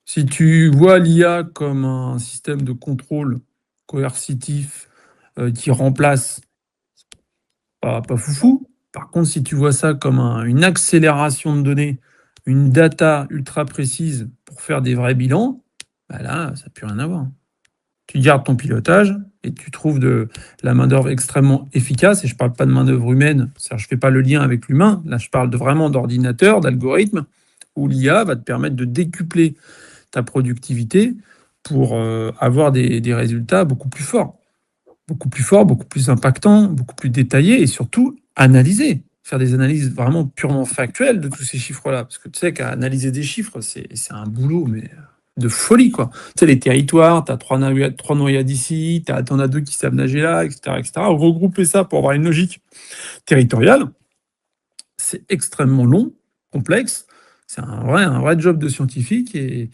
Si tu vois l'IA comme un système de contrôle coercitif qui remplace, pas foufou. Par contre, si tu vois ça comme une accélération de données, une data ultra précise pour faire des vrais bilans, bah là, ça n'a plus rien à voir. Tu gardes ton pilotage et tu trouves de la main-d'œuvre extrêmement efficace. Et je ne parle pas de main-d'œuvre humaine, je ne fais pas le lien avec l'humain. Là, je parle vraiment d'ordinateur, d'algorithme, où l'IA va te permettre de décupler ta productivité pour avoir des résultats beaucoup plus forts. Beaucoup plus forts, beaucoup plus impactants, beaucoup plus détaillés et surtout analyser. Faire des analyses vraiment purement factuelles de tous ces chiffres-là. Parce que tu sais qu'analyser des chiffres, c'est un boulot, mais de folie, quoi. Tu sais, les territoires, tu as trois noyades ici, t'en as deux qui savent nager là, etc., etc. Regrouper ça pour avoir une logique territoriale, c'est extrêmement long, complexe. C'est un vrai job de scientifique et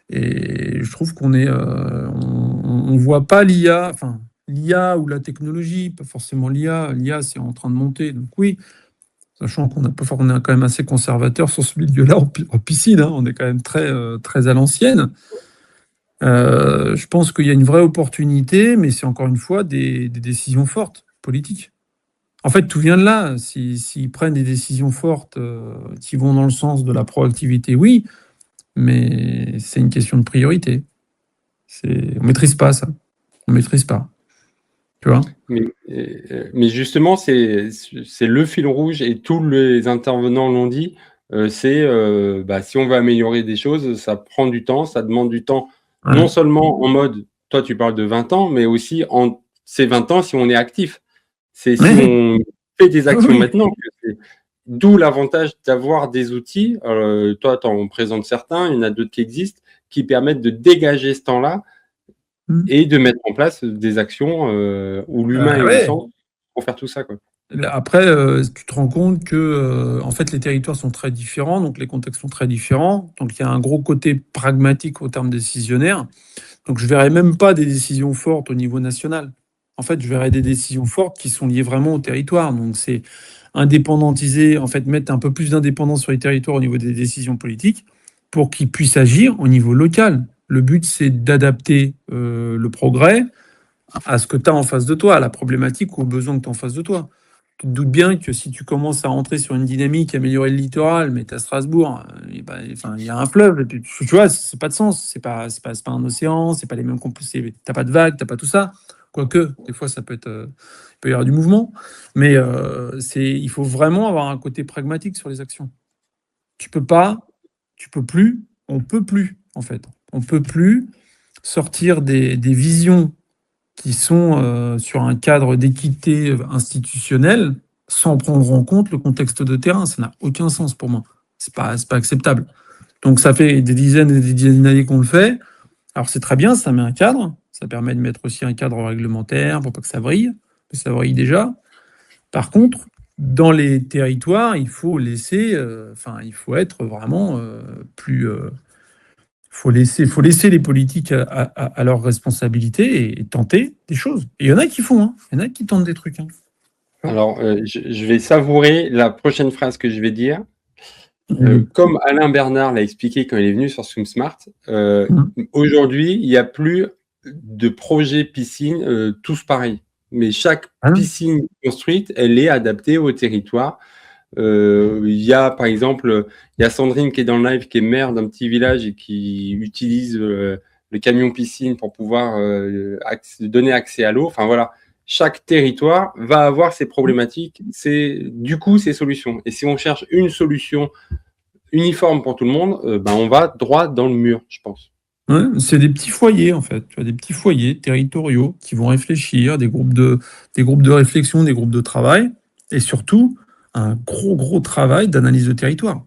je trouve qu'on est, on voit pas l'IA, enfin l'IA ou la technologie, pas forcément l'IA. L'IA, c'est en train de monter. Donc oui, sachant qu'on est quand même assez conservateur sur ce milieu-là en piscine, hein, on est quand même très à l'ancienne. Je pense qu'il y a une vraie opportunité, mais c'est encore une fois des décisions fortes, politiques. En fait, tout vient de là. S'ils prennent des décisions fortes qui vont dans le sens de la proactivité, oui, mais c'est une question de priorité. On ne maîtrise pas ça. On ne maîtrise pas. Tu vois ? Mais justement, c'est le fil rouge et tous les intervenants l'ont dit. Si on veut améliorer des choses, ça prend du temps, ça demande du temps, non seulement en mode, toi tu parles de 20 ans, mais aussi en ces 20 ans si on est actif. C'est si on fait des actions maintenant. D'où l'avantage d'avoir des outils. Toi, tu en présentes certains, il y en a d'autres qui existent, qui permettent de dégager ce temps-là et de mettre en place des actions où l'humain est au centre pour faire tout ça, quoi. Après, tu te rends compte que en fait, les territoires sont très différents, donc les contextes sont très différents. Donc, il y a un gros côté pragmatique au terme décisionnaire. Donc, je ne verrais même pas des décisions fortes au niveau national. En fait, je verrais des décisions fortes qui sont liées vraiment au territoire. Donc, c'est indépendantiser, en fait, mettre un peu plus d'indépendance sur les territoires au niveau des décisions politiques pour qu'ils puissent agir au niveau local. Le but, c'est d'adapter le progrès à ce que tu as en face de toi, à la problématique ou aux besoins que tu as en face de toi. Tu te doutes bien que si tu commences à rentrer sur une dynamique, améliorer le littoral, mais tu à Strasbourg, il y a un fleuve, tu vois, c'est pas de sens, c'est pas un océan, c'est pas les mêmes composés, t'as pas de vagues, t'as pas tout ça. Quoique, des fois, il peut y avoir du mouvement, mais il faut vraiment avoir un côté pragmatique sur les actions. Tu peux plus, on peut plus, en fait. On peut plus sortir des visions qui sont sur un cadre d'équité institutionnelle sans prendre en compte le contexte de terrain. Ça n'a aucun sens pour moi. C'est pas acceptable. Donc ça fait des dizaines et des dizaines d'années qu'on le fait. Alors c'est très bien, ça met un cadre. Ça permet de mettre aussi un cadre réglementaire pour pas que ça vrille. Mais ça vrille déjà. Par contre, dans les territoires, il faut laisser, il faut être vraiment plus... faut laisser les politiques à leurs responsabilités et tenter des choses. Et il y en a qui font, hein. Il y en a qui tentent des trucs. Hein. Alors, je vais savourer la prochaine phrase que je vais dire. Comme Alain Bernard l'a expliqué quand il est venu sur SwimSmart, aujourd'hui, il n'y a plus de projet piscine tous pareils. Mais chaque piscine construite, elle est adaptée au territoire. Il y a, par exemple, il y a Sandrine qui est dans le live, qui est maire d'un petit village et qui utilise le camion piscine pour pouvoir donner accès à l'eau. Enfin voilà, chaque territoire va avoir ses problématiques, du coup ses solutions. Et si on cherche une solution uniforme pour tout le monde, on va droit dans le mur, je pense. Ouais, c'est des petits foyers, en fait. Tu as des petits foyers territoriaux qui vont réfléchir, des groupes de réflexion, des groupes de travail, et surtout un gros travail d'analyse de territoire.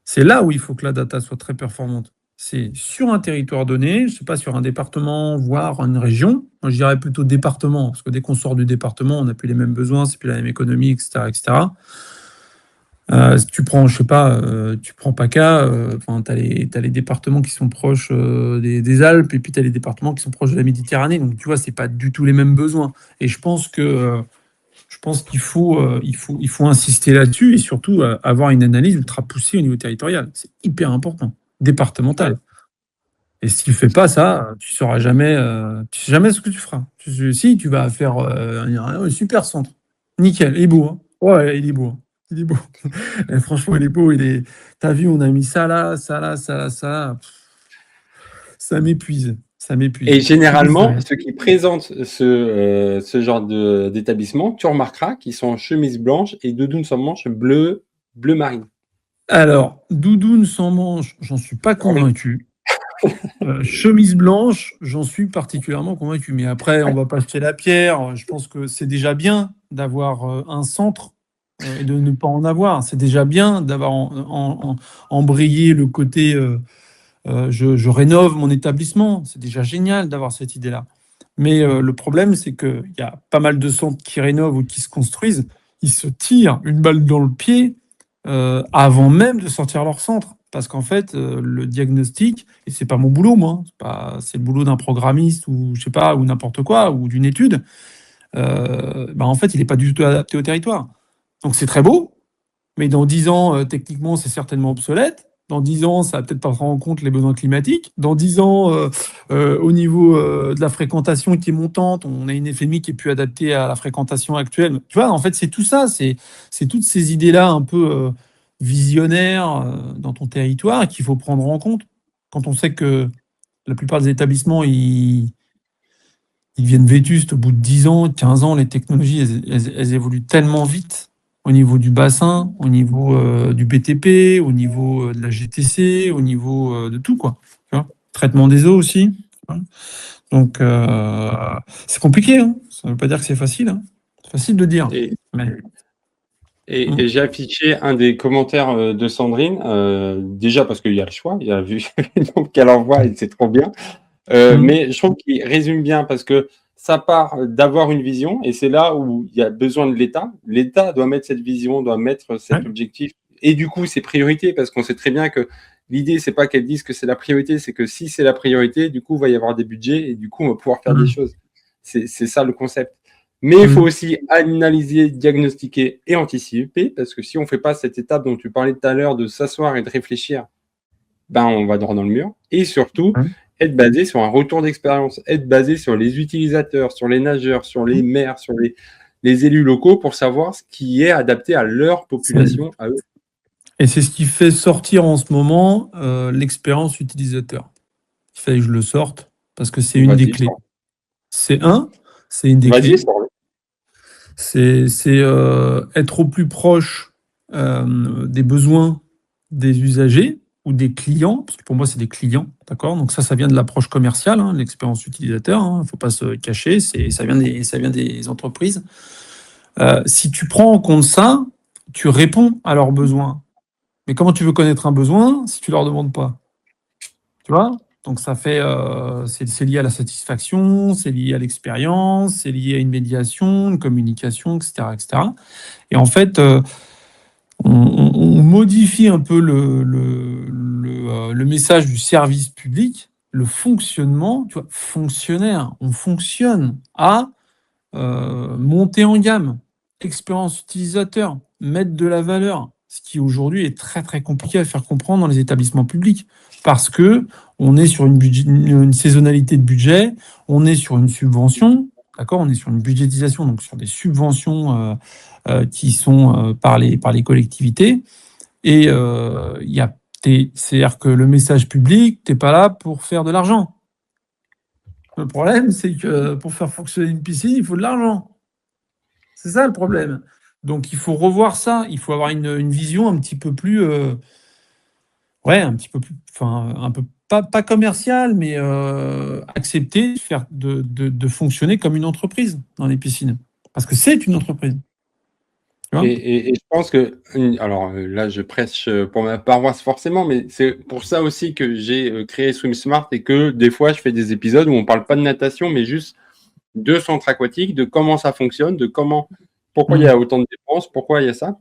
C'est là où il faut que la data soit très performante. C'est sur un territoire donné, je ne sais pas, sur un département, voire une région. Moi, je dirais plutôt département, parce que dès qu'on sort du département, on n'a plus les mêmes besoins, c'est plus la même économie, etc., etc. Si tu prends, je sais pas, tu prends PACA, enfin, t'as les départements qui sont proches des Alpes, et puis tu as les départements qui sont proches de la Méditerranée. Donc, tu vois, c'est pas du tout les mêmes besoins. Et je pense qu'il faut insister là-dessus et surtout avoir une analyse ultra poussée au niveau territorial. C'est hyper important, Ouais. départemental. Et si tu fais pas ça, tu sais jamais ce que tu feras. Si tu vas faire un super centre, nickel, il est beau, hein. Ouais, il est beau, hein. Il est beau. Et franchement, il est beau. T'as vu, on a mis ça là, ça là, ça là, ça là. Ça m'épuise, ça Et m'épuise. Je suis généralement, désolé. ceux qui présentent ce genre d'établissement, tu remarqueras qu'ils sont en chemise blanche et doudoune sans manche bleu marine. Alors, doudoune sans manche, j'en suis pas Ah oui. convaincu. Chemise blanche, j'en suis particulièrement convaincu. Mais après, on va pas jeter la pierre. Je pense que c'est déjà bien d'avoir un centre et de ne pas en avoir. C'est déjà bien d'avoir embrayé le côté je rénove mon établissement. C'est déjà génial d'avoir cette idée-là. Mais le problème, c'est qu'il y a pas mal de centres qui rénovent ou qui se construisent. Ils se tirent une balle dans le pied avant même de sortir leur centre. Parce qu'en fait, le diagnostic, et c'est pas mon boulot, moi, c'est le boulot d'un programmiste ou je sais pas, ou n'importe quoi, ou d'une étude, bah, en fait, il n'est pas du tout adapté au territoire. Donc c'est très beau, mais dans 10 ans, techniquement, c'est certainement obsolète. Dans 10 ans, ça va peut-être pas prendre en compte les besoins climatiques. Dans 10 ans, au niveau de la fréquentation qui est montante, on a une FMI qui est plus adaptée à la fréquentation actuelle. Tu vois, en fait, c'est tout ça, c'est toutes ces idées-là un peu visionnaires dans ton territoire qu'il faut prendre en compte. Quand on sait que la plupart des établissements, ils deviennent vétustes au bout de 10 ans, 15 ans, les technologies, elles évoluent tellement vite au niveau du bassin, au niveau du BTP, au niveau de la GTC, au niveau de tout, quoi. Tu vois, traitement des eaux aussi. Tu vois. Donc, c'est compliqué, hein. Ça ne veut pas dire que c'est facile, hein. C'est facile de dire. Et, Mais, et j'ai affiché un des commentaires de Sandrine, déjà parce qu'il y a le choix, il y a vu le nombre qu'elle envoie et c'est trop bien. mm, Mais je trouve qu'il résume bien parce que ça part d'avoir une vision et c'est là où il y a besoin de l'État. L'État doit mettre cette vision, doit mettre ouais, cet objectif et du coup ses priorités parce qu'on sait très bien que l'idée c'est pas qu'elles disent que c'est la priorité, c'est que si c'est la priorité, du coup il va y avoir des budgets et du coup on va pouvoir faire des mm, choses. C'est ça le concept. Mais il faut mm, aussi analyser, diagnostiquer et anticiper parce que si on fait pas cette étape dont tu parlais tout à l'heure de s'asseoir et de réfléchir, ben on va droit dans le mur. Et surtout, ouais, être basé sur un retour d'expérience, être basé sur les utilisateurs, sur les nageurs, sur les mm. maires, sur les élus locaux pour savoir ce qui est adapté à leur C'est- population, à eux. Et c'est ce qui fait sortir en ce moment l'expérience utilisateur. Il fallait que je le sorte parce que c'est une des Vas-y, clés. C'est un, c'est une des vas-y, clés. sors-le. C'est être au plus proche des besoins des usagers ou des clients, parce que pour moi, c'est des clients, d'accord? Donc ça vient de l'approche commerciale, hein, l'expérience utilisateur, hein, il ne faut pas se cacher, ça vient des entreprises. Si tu prends en compte ça, tu réponds à leurs besoins. Mais comment tu veux connaître un besoin si tu leur demandes pas? Tu vois? Donc ça fait, c'est lié à la satisfaction, c'est lié à l'expérience, c'est lié à une médiation, une communication, et cetera, et cetera. Et en fait, on modifie un peu le message du service public, le fonctionnement, tu vois, fonctionnaire. On fonctionne à monter en gamme, expérience utilisateur, mettre de la valeur, ce qui aujourd'hui est très très compliqué à faire comprendre dans les établissements publics, parce que on est sur une saisonnalité de budget, on est sur une subvention, d'accord, on est sur une budgétisation, donc sur des subventions qui sont par les collectivités, et c'est-à-dire que le message public, t'es pas là pour faire de l'argent. Le problème, c'est que pour faire fonctionner une piscine, il faut de l'argent. C'est ça le problème. Donc il faut revoir ça. Il faut avoir une vision un petit peu plus, ouais, un petit peu plus, enfin, un peu pas commerciale, mais accepter de fonctionner comme une entreprise dans les piscines, parce que c'est une entreprise. Tu vois. Et je pense que, alors là, je prêche pour ma paroisse forcément, mais c'est pour ça aussi que j'ai créé Swim Smart et que des fois, je fais des épisodes où on parle pas de natation, mais juste de centres aquatiques, de comment ça fonctionne, de comment, pourquoi il y Mmh. a autant de dépenses, pourquoi il y a ça.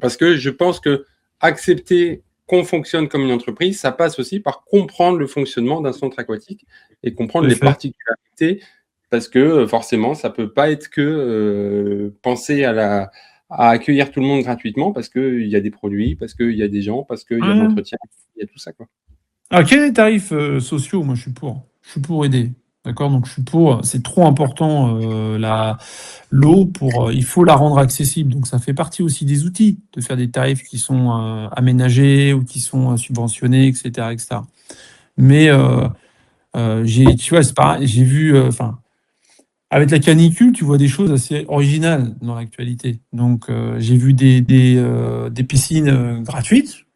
Parce que je pense que accepter qu'on fonctionne comme une entreprise, ça passe aussi par comprendre le fonctionnement d'un centre aquatique et comprendre Tout à les fait. particularités, parce que forcément, ça peut pas être que penser à accueillir tout le monde gratuitement, parce qu'il y a des produits, parce qu'il y a des gens, parce qu'il y a de Ouais. l'entretien, il y a tout ça, quoi. Alors, quels sont les tarifs sociaux? Moi, je suis pour. Je suis pour aider. D'accord? Donc, je suis pour. C'est trop important, l'eau, il faut la rendre accessible. Donc, ça fait partie aussi des outils de faire des tarifs qui sont aménagés ou qui sont subventionnés, etc., etc. Mais, tu vois, c'est pareil, j'ai vu, avec la canicule, tu vois des choses assez originales dans l'actualité. Donc, j'ai vu des piscines gratuites.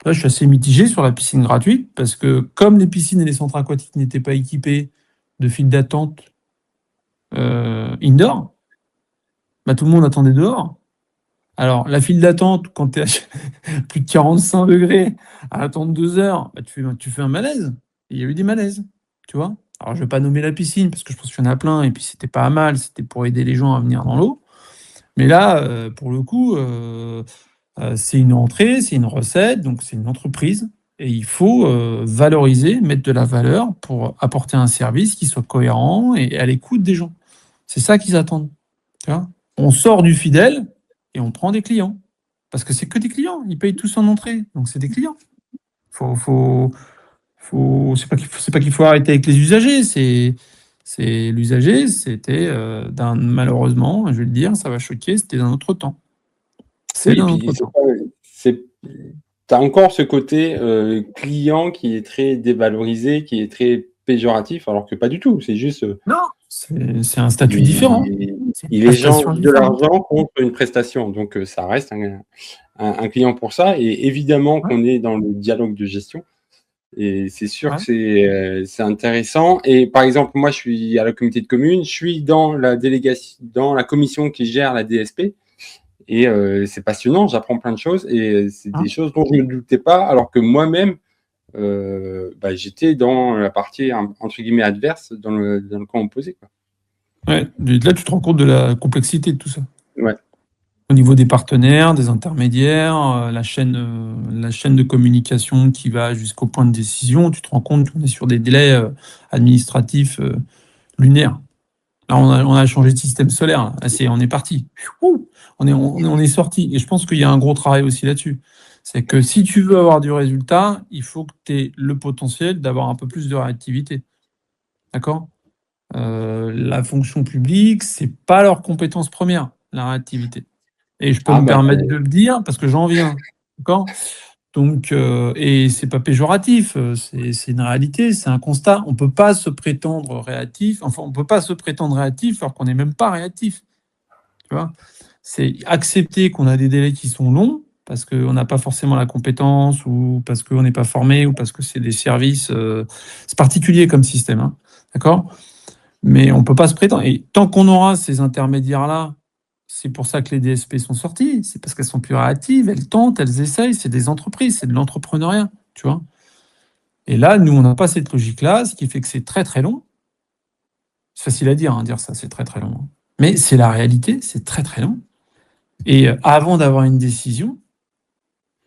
Là, je suis assez mitigé sur la piscine gratuite parce que comme les piscines et les centres aquatiques n'étaient pas équipés de files d'attente indoor, bah, tout le monde attendait dehors. Alors, la file d'attente, quand tu es à plus de 45 degrés à attendre 2 heures, bah, tu fais un malaise. Il y a eu des malaises, tu vois. Alors, je ne vais pas nommer la piscine parce que je pense qu'il y en a plein et puis c'était pas mal, c'était pour aider les gens à venir dans l'eau. Mais là, pour le coup, c'est une entrée, c'est une recette, donc c'est une entreprise. Et il faut valoriser, mettre de la valeur pour apporter un service qui soit cohérent et à l'écoute des gens. C'est ça qu'ils attendent. Tu vois, on sort du fidèle et on prend des clients. Parce que c'est que des clients, ils payent tous en entrée. Donc c'est des clients. C'est pas qu'il faut arrêter avec les usagers, c'est l'usager, c'était malheureusement, je vais le dire, ça va choquer, c'était d'un autre temps. C'est Oui, et d'un puis autre temps. t'as encore ce côté client qui est très dévalorisé, qui est très péjoratif, alors que pas du tout. C'est juste, Non, c'est un statut différent. il, C'est une il prestation échange de différente. l'argent contre une prestation. Donc, ça reste un client pour ça. Et évidemment Ouais, qu'on est dans le dialogue de gestion. Et c'est sûr que ouais. c'est intéressant. Et par exemple, moi, je suis à la communauté de communes, je suis dans la délégation, dans la commission qui gère la DSP. Et c'est passionnant, j'apprends plein de choses et c'est des Hein. choses dont je ne doutais pas, alors que moi-même, j'étais dans la partie entre guillemets adverse, dans le camp opposé, quoi. Ouais. Là, tu te rends compte de la complexité de tout ça. Ouais. Au niveau des partenaires, des intermédiaires, la chaîne de communication qui va jusqu'au point de décision, tu te rends compte qu'on est sur des délais administratifs lunaires. Là, on a changé de système solaire. Là. On est parti. Ouh, on est sorti. Et je pense qu'il y a un gros travail aussi là-dessus. C'est que si tu veux avoir du résultat, il faut que tu aies le potentiel d'avoir un peu plus de réactivité. D'accord? La fonction publique, c'est pas leur compétence première, la réactivité. Et je peux Ah me bah, permettre de le dire parce que j'en viens. D'accord? Donc, et c'est pas péjoratif, c'est une réalité, c'est un constat. On peut pas se prétendre réactif, enfin, on peut pas se prétendre réactif alors qu'on n'est même pas réactif. Tu vois? C'est accepter qu'on a des délais qui sont longs parce qu'on n'a pas forcément la compétence ou parce qu'on n'est pas formé ou parce que c'est des services. C'est particulier comme système, hein, d'accord? Mais on peut pas se prétendre. Et tant qu'on aura ces intermédiaires-là, c'est pour ça que les DSP sont sortis. C'est parce qu'elles sont plus réactives, elles tentent, elles essayent. C'est des entreprises, c'est de l'entrepreneuriat, tu vois. Et là, nous, on n'a pas cette logique-là, ce qui fait que c'est très très long. C'est facile à dire, hein, dire ça, c'est très très long. Mais c'est la réalité, c'est très très long. Et avant d'avoir une décision,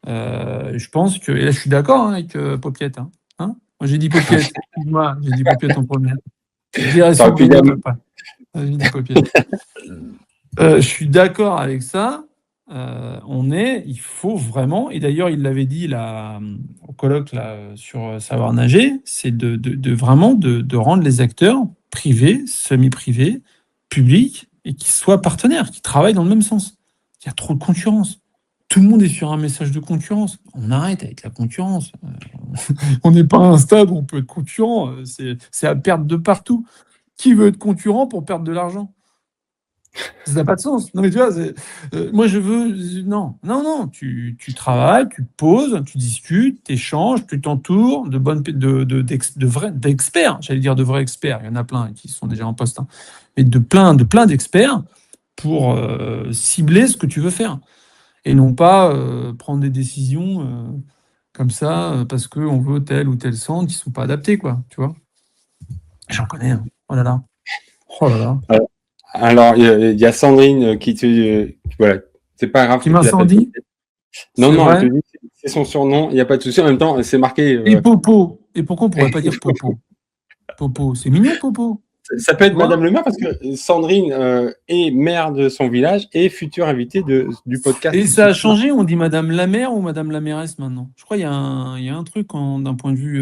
je pense que, et là je suis d'accord hein, avec Popiette. Hein. Moi j'ai dit Popiette, excuse-moi, j'ai dit Popiette en premier. Je dirais t'aurais son pu vrai dire, nom après. J'ai dit Popiette. Je suis d'accord avec ça. Il faut vraiment, et d'ailleurs il l'avait dit là, au colloque là, sur Savoir nager, c'est de vraiment de rendre les acteurs privés, semi-privés, publics, et qui soient partenaires, qui travaillent dans le même sens. Il y a trop de concurrence. Tout le monde est sur un message de concurrence. On arrête avec la concurrence. On n'est pas à un stade où on peut être concurrent. C'est à perdre de partout. Qui veut être concurrent pour perdre de l'argent? Ça n'a pas de sens. Non, mais tu vois, moi je veux. Non, non, non. Tu travailles, tu poses, tu discutes, tu échanges, tu t'entoures d'experts. J'allais dire de vrais experts. Il y en a plein qui sont déjà en poste. Hein. Mais de plein d'experts pour cibler ce que tu veux faire. Et non pas prendre des décisions comme ça parce qu'on veut tel ou tel centre qui ne sont pas adaptés, quoi. Tu vois. J'en connais. Hein. Oh là là. Oh là là. alors, il y a Sandrine voilà, C'est pas grave. Qui que tu l'appelles m'incendie? Popette. Non, C'est non, elle vrai? te dit que c'est son surnom, il n'y a pas de souci. En même temps, c'est marqué. Et Popo. Et pourquoi on pourrait pas dire Popo? Popo, c'est mignon, Popo. Ça peut être Tu vois? Madame le maire parce que Sandrine est maire de son village et future invitée du podcast. Et ça a changé, on dit Madame la maire ou Madame la mairesse maintenant? Je crois qu'il y a un truc d'un point de vue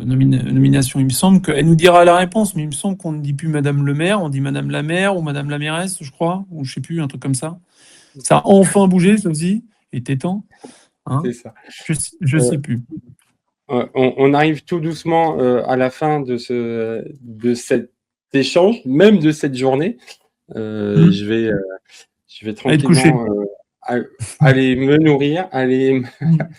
nomination. Il me semble qu'elle nous dira la réponse, mais il me semble qu'on ne dit plus Madame le maire, on dit Madame la maire ou Madame la mairesse, je crois, ou je sais plus, un truc comme ça. Ça a enfin bougé, ça aussi. Il était temps. Hein, C'est ça. je sais plus. On arrive tout doucement à la fin de cet échange, même de cette journée. Je vais tranquillement aller me nourrir, aller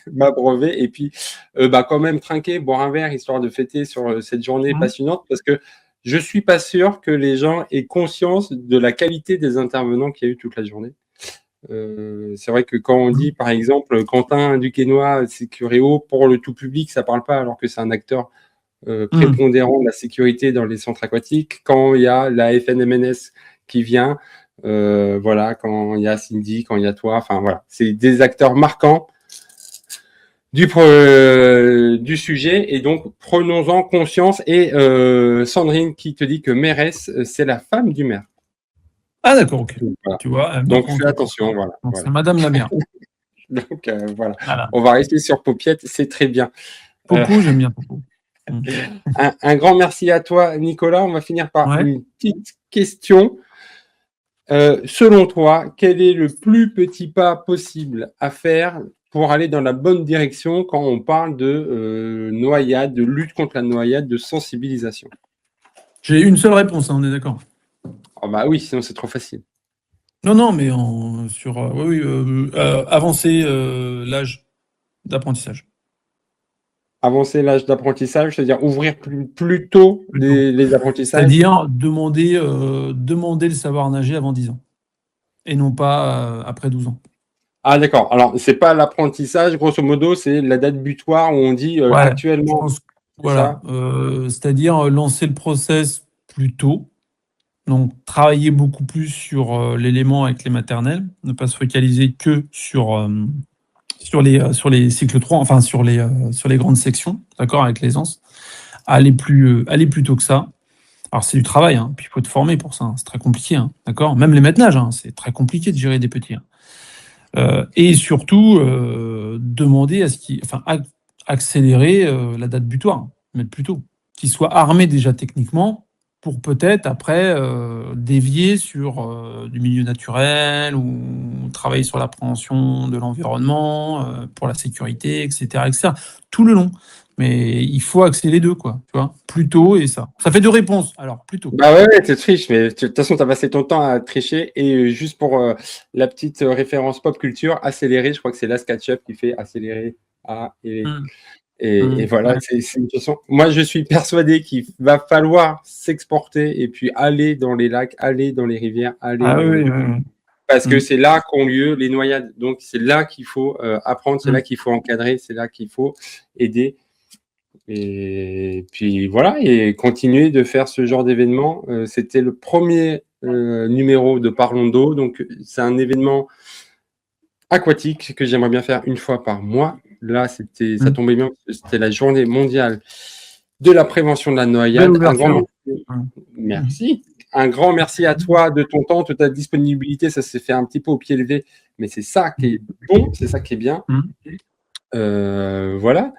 m'abreuver et puis quand même trinquer, boire un verre histoire de fêter sur cette journée passionnante parce que je suis pas sûr que les gens aient conscience de la qualité des intervenants qu'il y a eu toute la journée. C'est vrai que quand on dit, par exemple, Quentin Duquesnoy, Sécuréo, pour le tout public, ça parle pas, alors que c'est un acteur prépondérant de la sécurité dans les centres aquatiques. Quand il y a la FNMNS qui vient, voilà, quand il y a Cindy, quand il y a toi, enfin voilà, c'est des acteurs marquants du sujet, et donc prenons-en conscience. Et Sandrine qui te dit que mairesse, c'est la femme du maire. Ah d'accord, ok. Voilà. Tu vois, donc fais attention, voilà. Donc, c'est Madame la maire. Donc voilà, on va rester sur Popiette, c'est très bien. Popo, j'aime bien Popo. Un grand merci à toi, Nicolas. On va finir par une petite question. Selon toi, quel est le plus petit pas possible à faire pour aller dans la bonne direction quand on parle de noyade, de lutte contre la noyade, de sensibilisation? J'ai une seule réponse, hein, on est d'accord. Oh bah oui, sinon c'est trop facile. Non, mais avancer l'âge d'apprentissage. Avancer l'âge d'apprentissage, c'est-à-dire ouvrir plus tôt les apprentissages. C'est-à-dire demander le savoir nager avant 10 ans. Et non pas après 12 ans. Ah d'accord, alors c'est pas l'apprentissage, grosso modo, c'est la date butoir où on dit actuellement. Voilà, c'est-à-dire lancer le process plus tôt. Donc, travailler beaucoup plus sur l'élément avec les maternelles, ne pas se focaliser que sur les cycles 3, enfin sur les grandes sections, d'accord, avec l'aisance. Aller plus tôt que ça. Alors, c'est du travail, hein, puis il faut te former pour ça, hein, c'est très compliqué, hein, d'accord. Même les maîtres nages, hein, c'est très compliqué de gérer des petits. Hein. Et surtout, demander accélérer la date butoir, mettre plus tôt, qu'ils soient armés déjà techniquement, pour peut-être après dévier sur du milieu naturel ou travailler sur l'appréhension de l'environnement, pour la sécurité, etc., etc. Tout le long. Mais il faut axer les deux, quoi. Tu vois, plus tôt et ça. Ça fait deux réponses, alors, plus tôt. Bah ouais, tu triches, mais de toute façon, tu as passé ton temps à tricher. Et juste pour la petite référence pop culture, accélérer, je crois que c'est Last Ketchup qui fait accélérer. Et voilà, c'est une question. Moi, je suis persuadé qu'il va falloir s'exporter et puis aller dans les lacs, aller dans les rivières, parce que c'est là qu'ont lieu les noyades. Donc, c'est là qu'il faut apprendre, c'est là qu'il faut encadrer, c'est là qu'il faut aider. Et puis voilà, et continuer de faire ce genre d'événement. C'était le premier numéro de Parlons d'eau. Donc, c'est un événement aquatique que j'aimerais bien faire une fois par mois. Là, ça tombait bien, c'était la journée mondiale de la prévention de la noyade. Merci. Un grand merci à toi de ton temps, de ta disponibilité. Ça s'est fait un petit peu au pied levé, mais c'est ça qui est bon, c'est ça qui est bien. Voilà.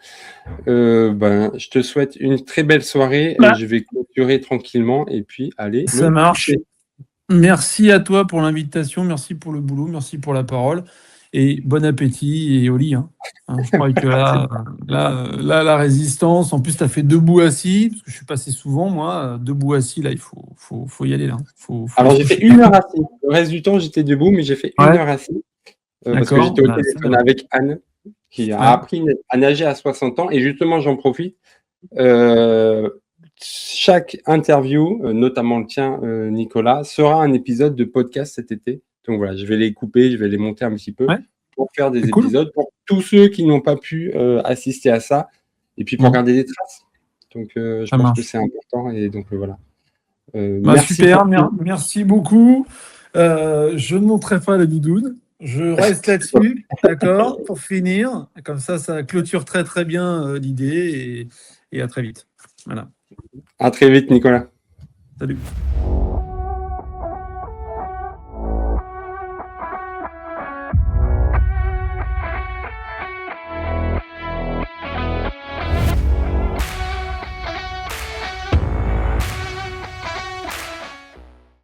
Je te souhaite une très belle soirée. Je vais clôturer tranquillement et puis aller. Ça marche. Merci à toi pour l'invitation, merci pour le boulot, merci pour la parole. Et bon appétit et au lit. Hein. Je crois que là, la résistance, en plus, tu as fait debout assis, parce que je suis passé souvent, moi, debout assis, là, il faut y aller. Là. Alors, j'ai fait 1 heure assis. Le reste du temps, j'étais debout, mais j'ai fait 1 heure assis. Parce que j'étais au téléphone avec Anne, qui a appris à nager à 60 ans. Et justement, j'en profite. Chaque interview, notamment le tien, Nicolas, sera un épisode de podcast cet été. Donc voilà, je vais les couper, je vais les monter un petit peu pour faire des épisodes pour tous ceux qui n'ont pas pu assister à ça et puis pour garder des traces. Donc je pense que c'est important et donc voilà. Merci super, merci beaucoup. Je ne montrerai pas la doudoune. Je reste là-dessus, d'accord, pour finir. Comme ça clôture très très bien l'idée et à très vite. Voilà. À très vite, Nicolas. Salut.